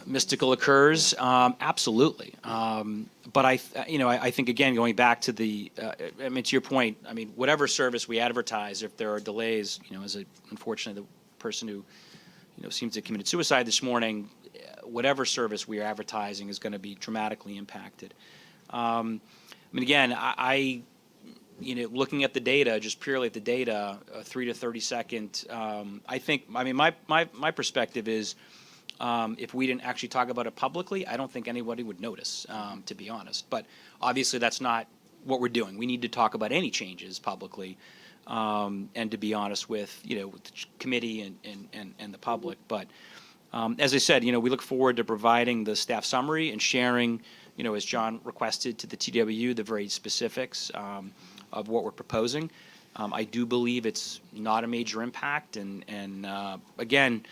Speaker 21: mystical occurs. Absolutely. But I think, again, going back to to your point, whatever service we advertise, if there are delays, unfortunately, the person who, seems to have committed suicide this morning, whatever service we are advertising is going to be dramatically impacted. Again, looking at the data, just purely at the data, 3 to 30 second, my perspective is, if we didn't actually talk about it publicly, I don't think anybody would notice, to be honest. But obviously, that's not what we're doing. We need to talk about any changes publicly, and to be honest with the committee and the public. But as I said, we look forward to providing the staff summary and sharing, as John requested, to the TWU the very specifics of what we're proposing. I do believe it's not a major impact, and again,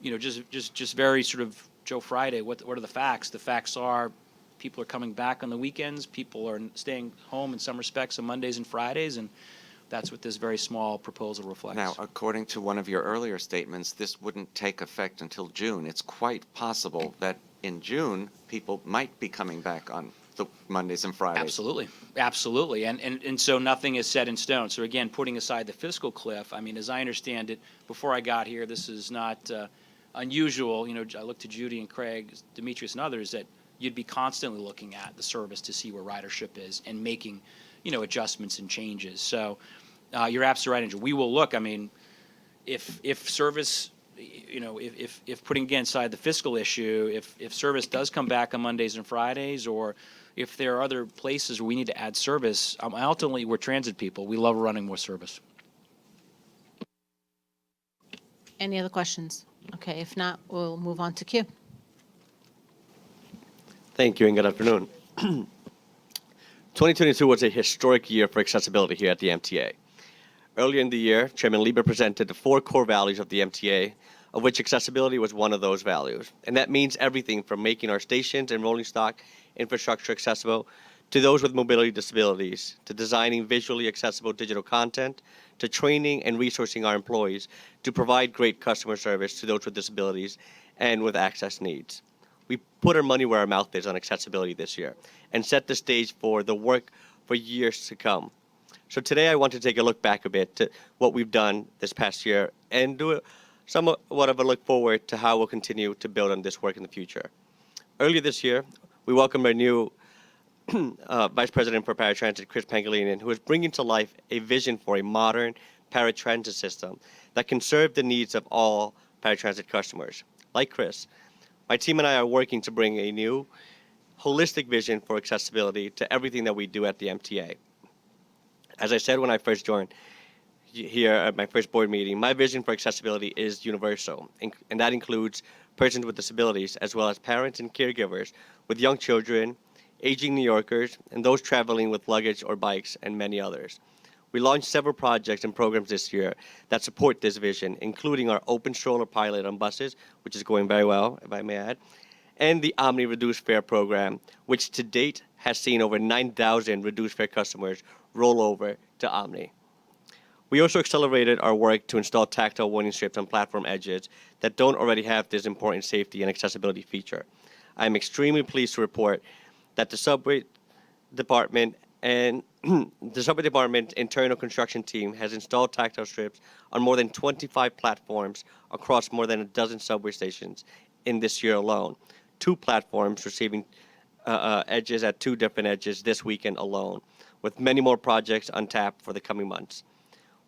Speaker 21: just very sort of Joe Friday, what are the facts? The facts are people are coming back on the weekends, people are staying home in some respects on Mondays and Fridays, and that's what this very small proposal reflects.
Speaker 20: Now, according to one of your earlier statements, this wouldn't take effect until June. It's quite possible that in June, people might be coming back on the Mondays and Fridays.
Speaker 21: Absolutely. And so nothing is set in stone. So again, putting aside the fiscal cliff, as I understand it, before I got here, this is not unusual. I look to Judy and Craig, Demetrius and others, that you'd be constantly looking at the service to see where ridership is and making, adjustments and changes. So you're absolutely right, Andrew. We will look. If service, if putting again aside the fiscal issue, if service does come back on Mondays and Fridays, or if there are other places where we need to add service, ultimately we're transit people. We love running more service.
Speaker 1: Any other questions? Okay, if not, we'll move on to Q.
Speaker 9: Thank you and good afternoon. 2022 was a historic year for accessibility here at the MTA. Earlier in the year, Chairman Lieber presented the 4 core values of the MTA, of which accessibility was one of those values. And that means everything from making our stations and rolling stock infrastructure accessible to those with mobility disabilities, to designing visually accessible digital content, to training and resourcing our employees to provide great customer service to those with disabilities and with access needs. We put our money where our mouth is on accessibility this year and set the stage for the work for years to come. So today I want to take a look back a bit to what we've done this past year and do somewhat of a look forward to how we'll continue to build on this work in the future. Earlier this year, we welcomed our new Vice President for Paratransit, Chris Pangilinan, who is bringing to life a vision for a modern paratransit system that can serve the needs of all paratransit customers. Like Chris, my team and I are working to bring a new, holistic vision for accessibility to everything that we do at the MTA. As I said when I first joined here at my first board meeting, my vision for accessibility is universal, and that includes persons with disabilities, as well as parents and caregivers with young children, aging New Yorkers, and those traveling with luggage or bikes, and many others. We launched several projects and programs this year that support this vision, including our open stroller pilot on buses, which is going very well, if I may add, and the Omni Reduced Fare program, which to date has seen over 9,000 reduced fare customers roll over to Omni. We also accelerated our work to install tactile warning strips on platform edges that don't already have this important safety and accessibility feature. I am extremely pleased to report that the subway department and the subway department's internal construction team has installed tactile strips on more than 25 platforms across more than a dozen subway stations in this year alone. 2 platforms receiving edges at 2 different edges this weekend alone, with many more projects on tap for the coming months.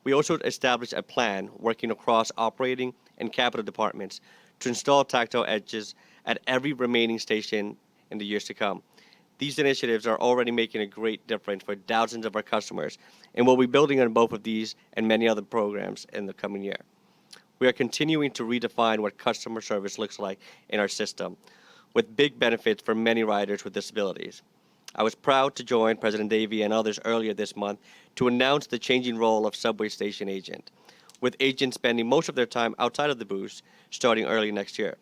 Speaker 9: We also established a plan working across operating and capital departments to install tactile edges at every remaining station in the years to come. These initiatives are already making a great difference for thousands of our customers, and we'll be building on both of these and many other programs in the coming year. We are continuing to redefine what customer service looks like in our system, with big benefits for many riders with disabilities. I was proud to join President Davey and others earlier this month to announce the changing role of subway station agent, with agents spending most of their time outside of the booths starting early next year.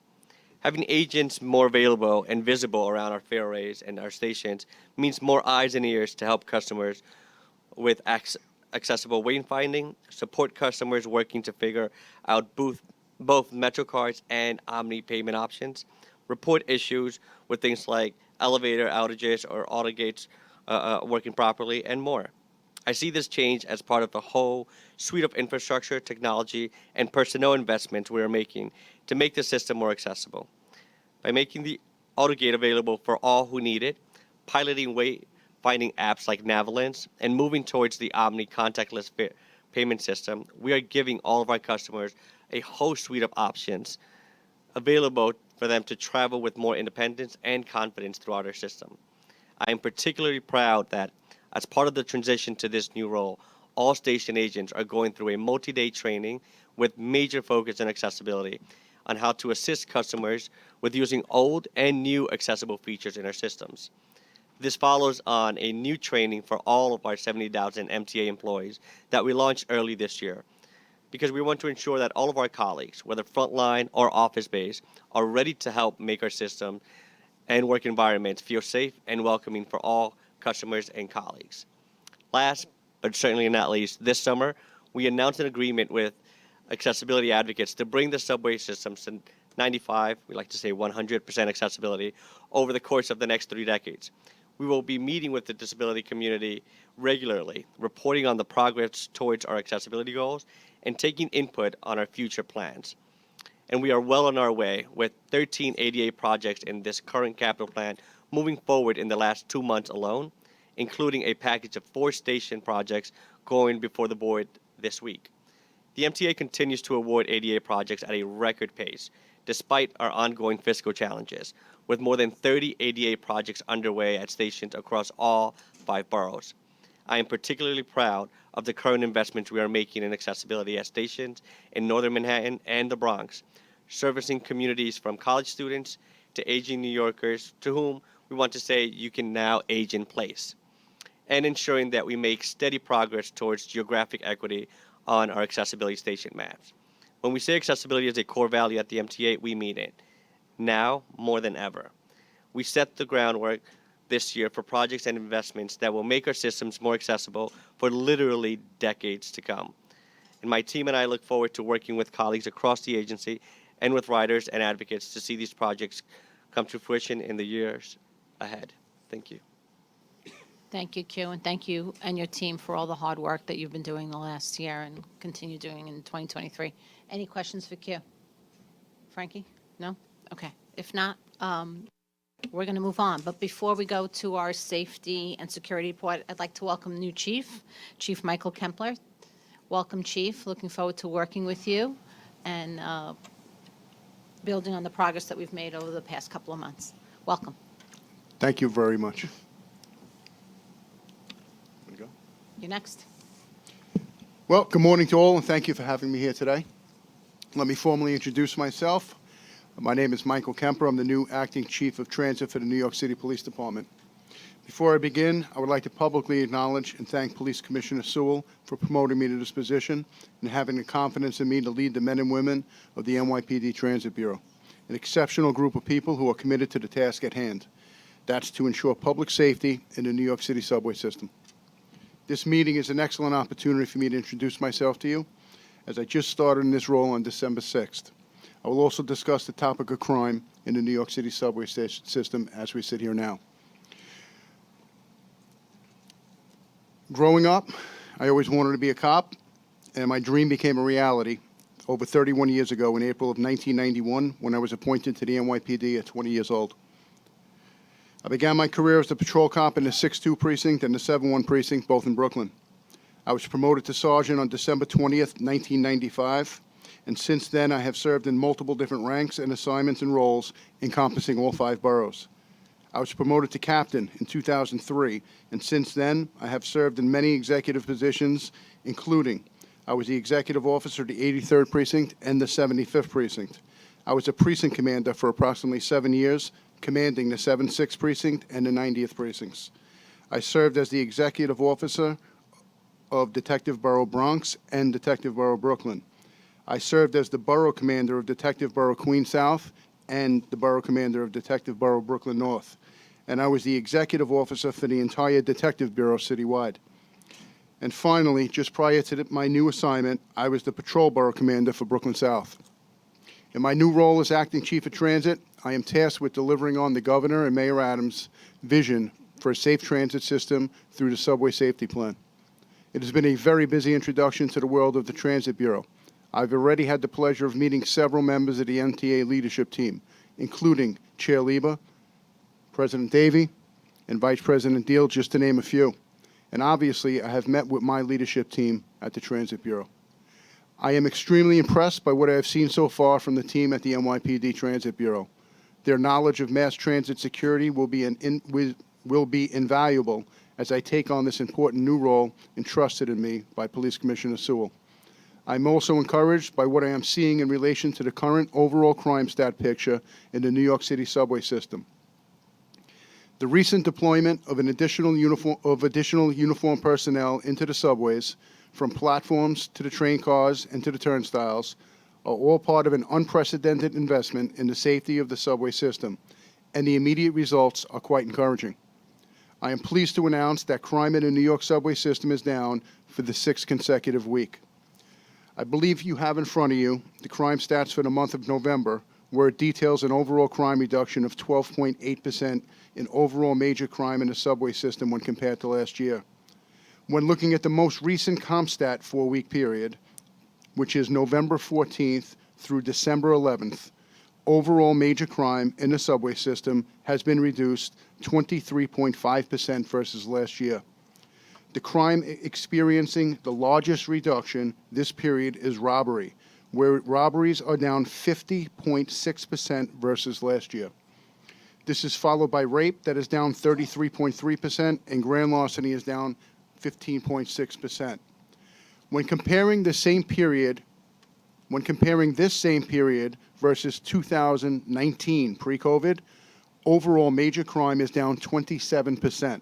Speaker 9: Having agents more available and visible around our fare arrays and our stations means more eyes and ears to help customers with accessible wayfinding, support customers working to figure out both MetroCards and Omni payment options, report issues with things like elevator outages or auto gates working properly, and more. I see this change as part of the whole suite of infrastructure, technology, and personnel investments we are making to make the system more accessible. By making the AutoGate available for all who need it, piloting wayfinding apps like Navalence, and moving towards the Omni contactless payment system, we are giving all of our customers a whole suite of options available for them to travel with more independence and confidence throughout our system. I am particularly proud that, as part of the transition to this new role, all station agents are going through a multi-day training with major focus on accessibility on how to assist customers with using old and new accessible features in our systems. This follows on a new training for all of our 70,000 MTA employees that we launched early this year, because we want to ensure that all of our colleagues, whether frontline or office-based, are ready to help make our system and work environments feel safe and welcoming for all customers and colleagues. Last, but certainly not least, this summer, we announced an agreement with accessibility advocates to bring the subway systems to 95, we like to say 100% accessibility, over the course of the next 3 decades. We will be meeting with the disability community regularly, reporting on the progress towards our accessibility goals, and taking input on our future plans. And we are well on our way, with 13 ADA projects in this current capital plan moving forward in the last 2 months alone, including a package of 4 station projects going before the board this week. The MTA continues to award ADA projects at a record pace, despite our ongoing fiscal challenges, with more than 30 ADA projects underway at stations across all 5 boroughs. I am particularly proud of the current investments we are making in accessibility at stations in Northern Manhattan and the Bronx, servicing communities from college students to aging New Yorkers, to whom we want to say you can now age in place, and ensuring that we make steady progress towards geographic equity on our accessibility station maps. When we say accessibility is a core value at the MTA, we mean it, now more than ever. We set the groundwork this year for projects and investments that will make our systems more accessible for literally decades to come. And my team and I look forward to working with colleagues across the agency and with riders and advocates to see these projects come to fruition in the years ahead. Thank you.
Speaker 1: Thank you, Q, and thank you and your team for all the hard work that you've been doing the last year and continue doing in 2023. Any questions for Q? Frankie? No? Okay. If not, we're going to move on. But before we go to our safety and security report, I'd like to welcome new chief, Chief Michael Kempler. Welcome, Chief. Looking forward to working with you and building on the progress that we've made over the past couple of months. Welcome.
Speaker 10: Thank you very much.
Speaker 1: You're next.
Speaker 10: Well, good morning to all, and thank you for having me here today. Let me formally introduce myself. My name is Michael Kemper. I'm the new Acting Chief of Transit for the New York City Police Department. Before I begin, I would like to publicly acknowledge and thank Police Commissioner Sewell for promoting me to this position and having the confidence in me to lead the men and women of the NYPD Transit Bureau, an exceptional group of people who are committed to the task at hand. That's to ensure public safety in the New York City subway system. This meeting is an excellent opportunity for me to introduce myself to you, as I just started in this role on December 6th. I will also discuss the topic of crime in the New York City subway system as we sit here now. Growing up, I always wanted to be a cop, and my dream became a reality over 31 years ago in April of 1991 when I was appointed to the NYPD at 20 years old. I began my career as a patrol cop in the 6-2 precinct and the 7-1 precinct, both in Brooklyn. I was promoted to sergeant on December 20th, 1995, and since then I have served in multiple different ranks and assignments and roles encompassing all 5 boroughs. I was promoted to captain in 2003, and since then I have served in many executive positions, including I was the executive officer of the 83rd precinct and the 75th precinct. I was a precinct commander for approximately 7 years, commanding the 7-6 precinct and the 90th precincts. I served as the executive officer of Detective Borough Bronx and Detective Borough Brooklyn. I served as the borough commander of Detective Borough Queens South and the borough commander of Detective Borough Brooklyn North. And I was the executive officer for the entire Detective Bureau citywide. And finally, just prior to my new assignment, I was the patrol borough commander for Brooklyn South. In my new role as acting chief of transit, I am tasked with delivering on the Governor and Mayor Adams' vision for a safe transit system through the Subway Safety Plan. It has been a very busy introduction to the world of the Transit Bureau. I've already had the pleasure of meeting several members of the MTA leadership team, including Chair Lieba, President Davey, and Vice President Deal, just to name a few. And obviously, I have met with my leadership team at the Transit Bureau. I am extremely impressed by what I have seen so far from the team at the NYPD Transit Bureau. Their knowledge of mass transit security will be invaluable as I take on this important new role entrusted in me by Police Commissioner Sewell. I'm also encouraged by what I am seeing in relation to the current overall crime stat picture in the New York City subway system. The recent deployment of additional uniformed personnel into the subways, from platforms to the train cars and to the turnstiles, are all part of an unprecedented investment in the safety of the subway system, and the immediate results are quite encouraging. I am pleased to announce that crime in the New York subway system is down for the 6th consecutive week. I believe you have in front of you the crime stats for the month of November, where it details an overall crime reduction of 12.8% in overall major crime in the subway system when compared to last year. When looking at the most recent CompStat 4-week period, which is November 14th through December 11th, overall major crime in the subway system has been reduced 23.5% versus last year. The crime experiencing the largest reduction this period is robbery, where robberies are down 50.6% versus last year. This is followed by rape, that is down 33.3%, and grand larceny is down 15.6%. When comparing this same period versus 2019, pre-COVID, overall major crime is down 27%.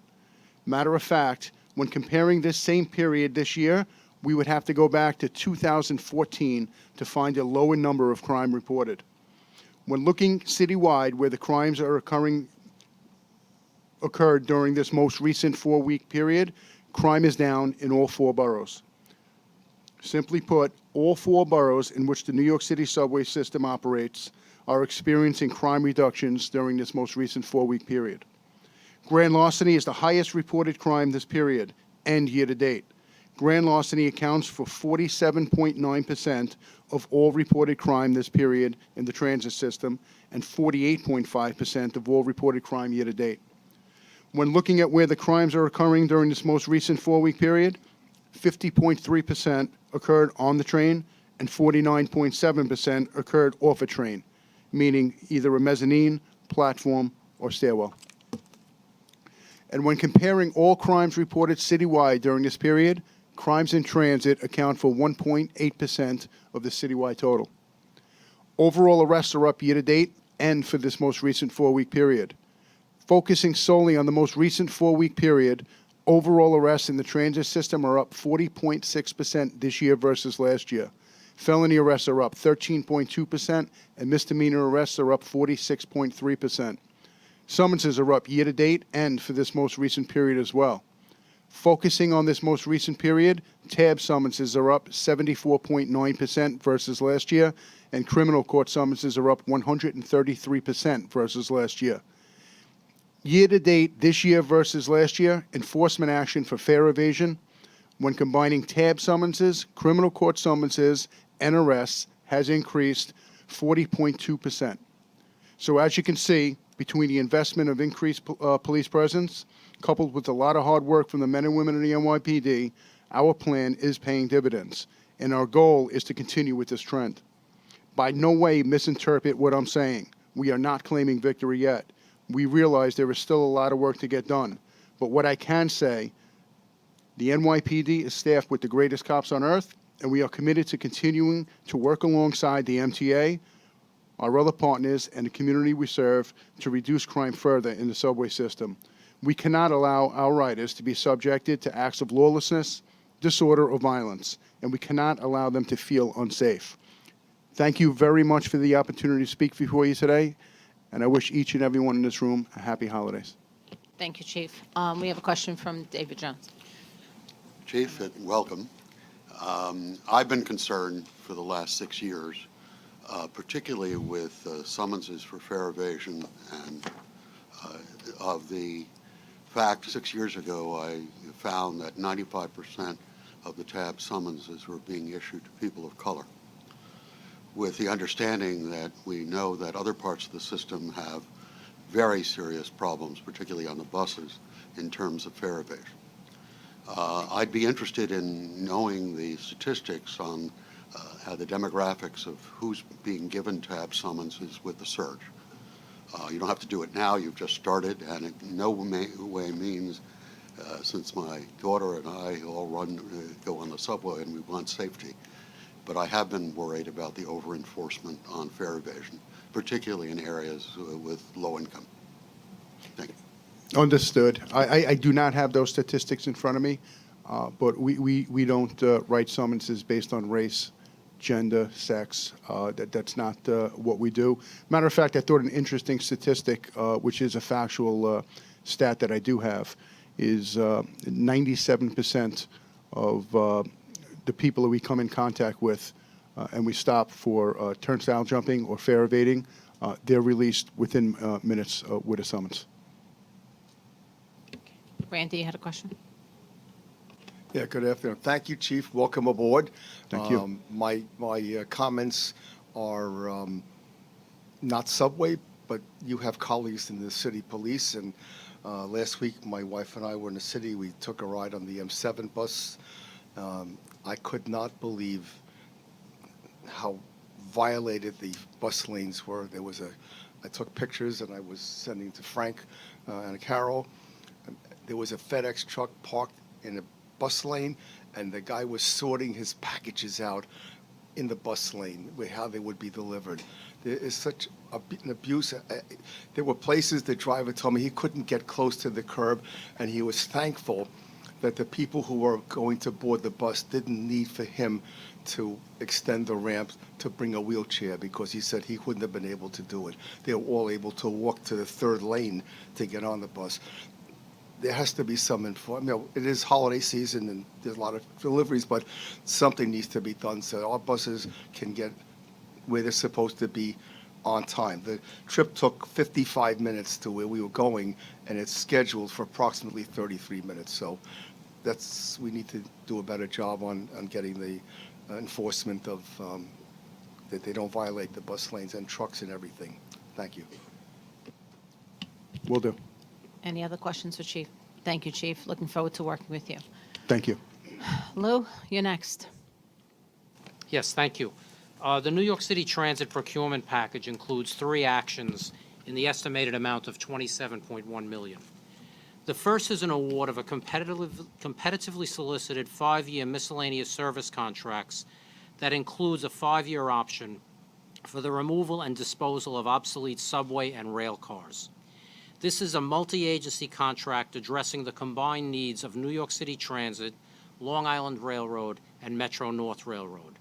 Speaker 10: Matter of fact, when comparing this same period this year, we would have to go back to 2014 to find a lower number of crime reported. When looking citywide where the crimes are occurring occurred during this most recent 4-week period, crime is down in all 4 boroughs. Simply put, all 4 boroughs in which the New York City subway system operates are experiencing crime reductions during this most recent 4-week period. Grand larceny is the highest reported crime this period and year to date. Grand larceny accounts for 47.9% of all reported crime this period in the transit system and 48.5% of all reported crime year to date. When looking at where the crimes are occurring during this most recent 4-week period, 50.3% occurred on the train and 49.7% occurred off a train, meaning either a mezzanine, platform, or stairwell. And when comparing all crimes reported citywide during this period, crimes in transit account for 1.8% of the citywide total. Overall arrests are up year to date and for this most recent 4-week period. Focusing solely on the most recent 4-week period, overall arrests in the transit system are up 40.6% this year versus last year. Felony arrests are up 13.2%, and misdemeanor arrests are up 46.3%. Summonses are up year to date and for this most recent period as well. Focusing on this most recent period, tab summonses are up 74.9% versus last year, and criminal court summonses are up 133% versus last year. Year to date, this year versus last year, enforcement action for fare evasion, when combining tab summonses, criminal court summonses, and arrests, has increased 40.2%. So as you can see, between the investment of increased police presence, coupled with a lot of hard work from the men and women of the NYPD, our plan is paying dividends, and our goal is to continue with this trend. By no way misinterpret what I'm saying. We are not claiming victory yet. We realize there is still a lot of work to get done. But what I can say, the NYPD is staffed with the greatest cops on earth, and we are committed to continuing to work alongside the MTA, our other partners, and the community we serve to reduce crime further in the subway system. We cannot allow our riders to be subjected to acts of lawlessness, disorder, or violence, and we cannot allow them to feel unsafe. Thank you very much for the opportunity to speak before you today, and I wish each and everyone in this room a happy holidays.
Speaker 1: Thank you, Chief. We have a question from David Jones.
Speaker 6: Chief, welcome. I've been concerned for the last 6 years, particularly with summonses for fare evasion, and of the fact 6 years ago I found that 95% of the tab summonses were being issued to people of color, with the understanding that we know that other parts of the system have very serious problems, particularly on the buses, in terms of fare evasion. I'd be interested in knowing the statistics on how the demographics of who's being given tab summonses with the surge. You don't have to do it now, you've just started, and it in no way means, since my daughter and I all go on the subway and we want safety, but I have been worried about the over-enforcement on fare evasion, particularly in areas with low income. Thank you.
Speaker 10: Understood. I do not have those statistics in front of me, but we don't write summonses based on race, gender, sex. That's not what we do. Matter of fact, I thought an interesting statistic, which is a factual stat that I do have, is 97% of the people that we come in contact with and we stop for turnstile jumping or fare evading, they're released within minutes with a summons.
Speaker 1: Randy, you had a question?
Speaker 11: Yeah, good afternoon. Thank you, Chief. Welcome aboard.
Speaker 10: Thank you.
Speaker 11: My comments are not subway, but you have colleagues in the city police. And last week, my wife and I were in the city. We took a ride on the M7 bus. I could not believe how violated the bus lanes were. I took pictures and I was sending to Frank and Carol. There was a FedEx truck parked in a bus lane, and the guy was sorting his packages out in the bus lane, how they would be delivered. There is such an abuse. There were places the driver told me he couldn't get close to the curb, and he was thankful that the people who were going to board the bus didn't need for him to extend the ramp to bring a wheelchair, because he said he wouldn't have been able to do it. They were all able to walk to the third lane to get on the bus. there has to be some it is holiday season and there's a lot of deliveries, but something needs to be done so our buses can get where they're supposed to be on time. The trip took 55 minutes to where we were going, and it's scheduled for approximately 33 minutes. So we need to do a better job on getting the enforcement of that they don't violate the bus lanes and trucks and everything. Thank you.
Speaker 10: Will do.
Speaker 1: Any other questions for Chief? Thank you, Chief. Looking forward to working with you.
Speaker 10: Thank you.
Speaker 1: Lou, you're next.
Speaker 12: Yes, thank you. The New York City Transit procurement package includes 3 actions in the estimated amount of $27.1 million. The first is an award of a competitively solicited 5-year miscellaneous service contracts that includes a 5-year option for the removal and disposal of obsolete subway and rail cars. This is a multi-agency contract addressing the combined needs of New York City Transit, Long Island Railroad, and Metro North Railroad.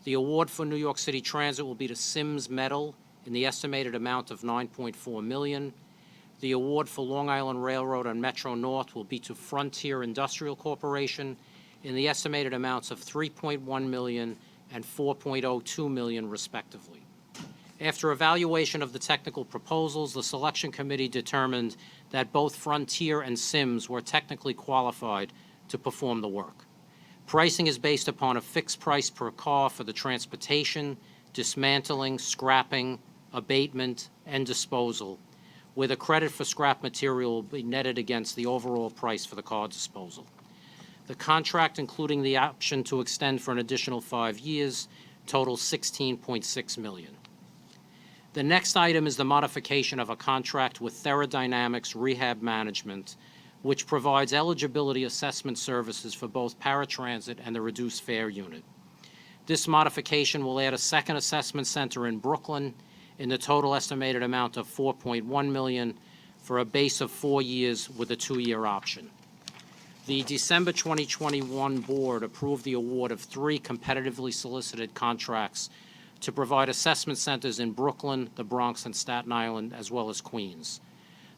Speaker 12: The award for New York City Transit will be to Sims Metal in the estimated amount of $9.4 million. The award for Long Island Railroad and Metro North will be to Frontier Industrial Corporation in the estimated amounts of $3.1 million and $4.02 million, respectively. After evaluation of the technical proposals, the selection committee determined that both Frontier and Sims were technically qualified to perform the work. Pricing is based upon a fixed price per car for the transportation, dismantling, scrapping, abatement, and disposal, where the credit for scrap material will be netted against the overall price for the car disposal. The contract, including the option to extend for an additional 5 years, totals $16.6 million. The next item is the modification of a contract with Theradynamics Rehab Management, which provides eligibility assessment services for both paratransit and the reduced fare unit. This modification will add a second assessment center in Brooklyn in the total estimated amount of $4.1 million for a base of 4 years with a 2-year option. The December 2021 board approved the award of 3 competitively solicited contracts to provide assessment centers in Brooklyn, the Bronx, and Staten Island, as well as Queens.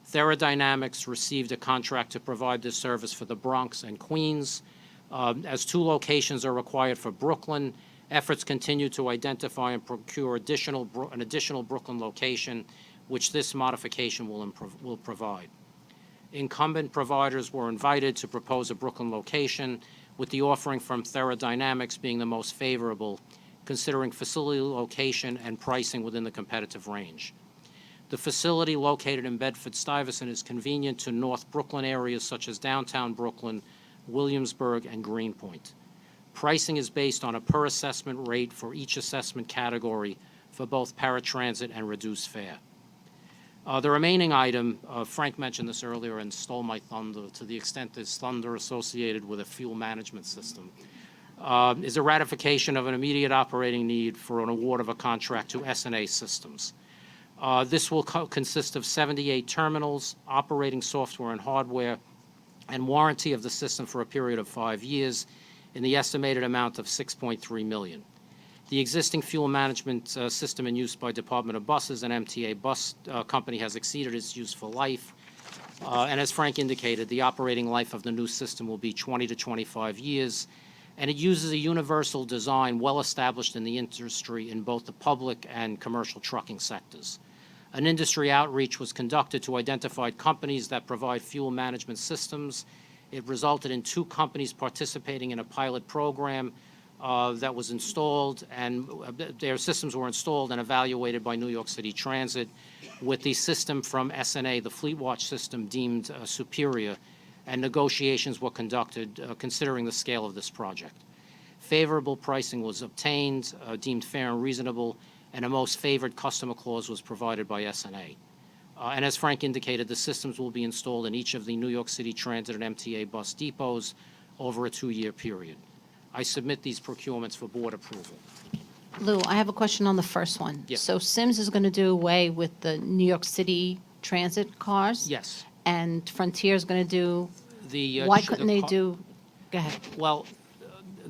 Speaker 12: Theradynamics received a contract to provide this service for the Bronx and Queens. As 2 locations are required for Brooklyn, efforts continue to identify and procure an additional Brooklyn location, which this modification will provide. Incumbent providers were invited to propose a Brooklyn location, with the offering from Theradynamics being the most favorable, considering facility location and pricing within the competitive range. The facility, located in Bedford-Stuyvesant, is convenient to North Brooklyn areas such as downtown Brooklyn, Williamsburg, and Greenpoint. Pricing is based on a per-assessment rate for each assessment category for both paratransit and reduced fare. The remaining item, Frank mentioned this earlier and stole my thunder to the extent there's thunder associated with a fuel management system, is a ratification of an immediate operating need for an award of a contract to S&A Systems. This will consist of 78 terminals, operating software and hardware, and warranty of the system for a period of 5 years in the estimated amount of $6.3 million. The existing fuel management system in use by Department of Buses and MTA Bus Company has exceeded its useful life. And as Frank indicated, the operating life of the new system will be 20 to 25 years, and it uses a universal design well established in the industry in both the public and commercial trucking sectors. An industry outreach was conducted to identify companies that provide fuel management systems. It resulted in 2 companies participating in a pilot program that was installed, and their systems were installed and evaluated by New York City Transit, with the system from S&A, the FleetWatch system, deemed superior, and negotiations were conducted considering the scale of this project. Favorable pricing was obtained, deemed fair and reasonable, and a most favored customer clause was provided by S&A. And as Frank indicated, the systems will be installed in each of the New York City Transit and MTA bus depots over a 2-year period. I submit these procurements for board approval.
Speaker 1: Lou, I have a question on the first one.
Speaker 12: Yes.
Speaker 1: So Sims is going to do away with the New York City Transit cars?
Speaker 12: Yes.
Speaker 1: And Frontier is going to do,
Speaker 12: The,
Speaker 1: why couldn't they do, go ahead.
Speaker 12: Well,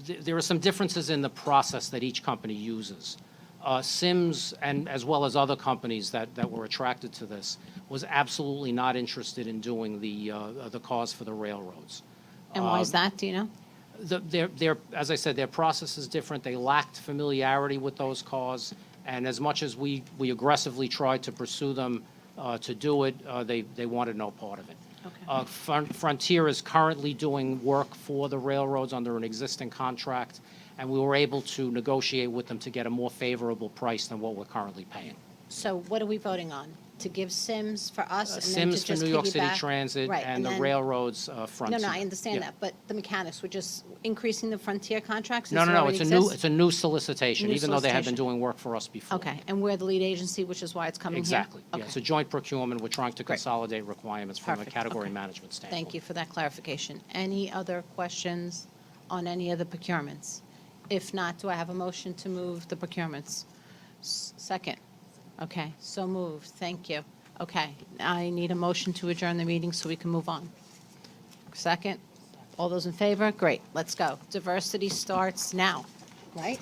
Speaker 12: there are some differences in the process that each company uses. Sims, and as well as other companies that were attracted to this, was absolutely not interested in doing the cars for the railroads.
Speaker 1: And why is that, do you know?
Speaker 12: As I said, their process is different. They lacked familiarity with those cars, and as much as we aggressively tried to pursue them to do it, they wanted no part of it. Frontier is currently doing work for the railroads under an existing contract, and we were able to negotiate with them to get a more favorable price than what we're currently paying.
Speaker 1: So what are we voting on? To give Sims for us and then to
Speaker 12: Sims for
Speaker 1: just
Speaker 12: New York City
Speaker 1: piggyback?
Speaker 12: Transit
Speaker 1: Right,
Speaker 12: and the
Speaker 1: then-
Speaker 12: railroads Frontier.
Speaker 1: No, I understand
Speaker 12: Yeah.
Speaker 1: that, but the mechanics, we're just increasing the Frontier contracts?
Speaker 12: No,
Speaker 1: as
Speaker 12: no,
Speaker 1: it
Speaker 12: no,
Speaker 1: already
Speaker 12: it's
Speaker 1: exists?
Speaker 12: a new solicitation,
Speaker 1: New
Speaker 12: even though they have been
Speaker 1: solicitation.
Speaker 12: doing work for us before.
Speaker 1: Okay, and we're the lead agency, which is why it's coming here?
Speaker 12: Exactly. Yeah,
Speaker 1: Okay.
Speaker 12: it's a joint procurement. We're trying to
Speaker 1: Great.
Speaker 12: consolidate requirements from a
Speaker 1: Perfect.
Speaker 12: category
Speaker 1: Okay.
Speaker 12: management standpoint.
Speaker 1: Thank you for that clarification. Any other questions on any of the procurements? If not, do I have a motion to move the procurements? Second? Okay, so moved. Thank you. Okay, I need a motion to adjourn the meeting so we can move on. Second? All those in favor? Great, let's go. Diversity starts now, right?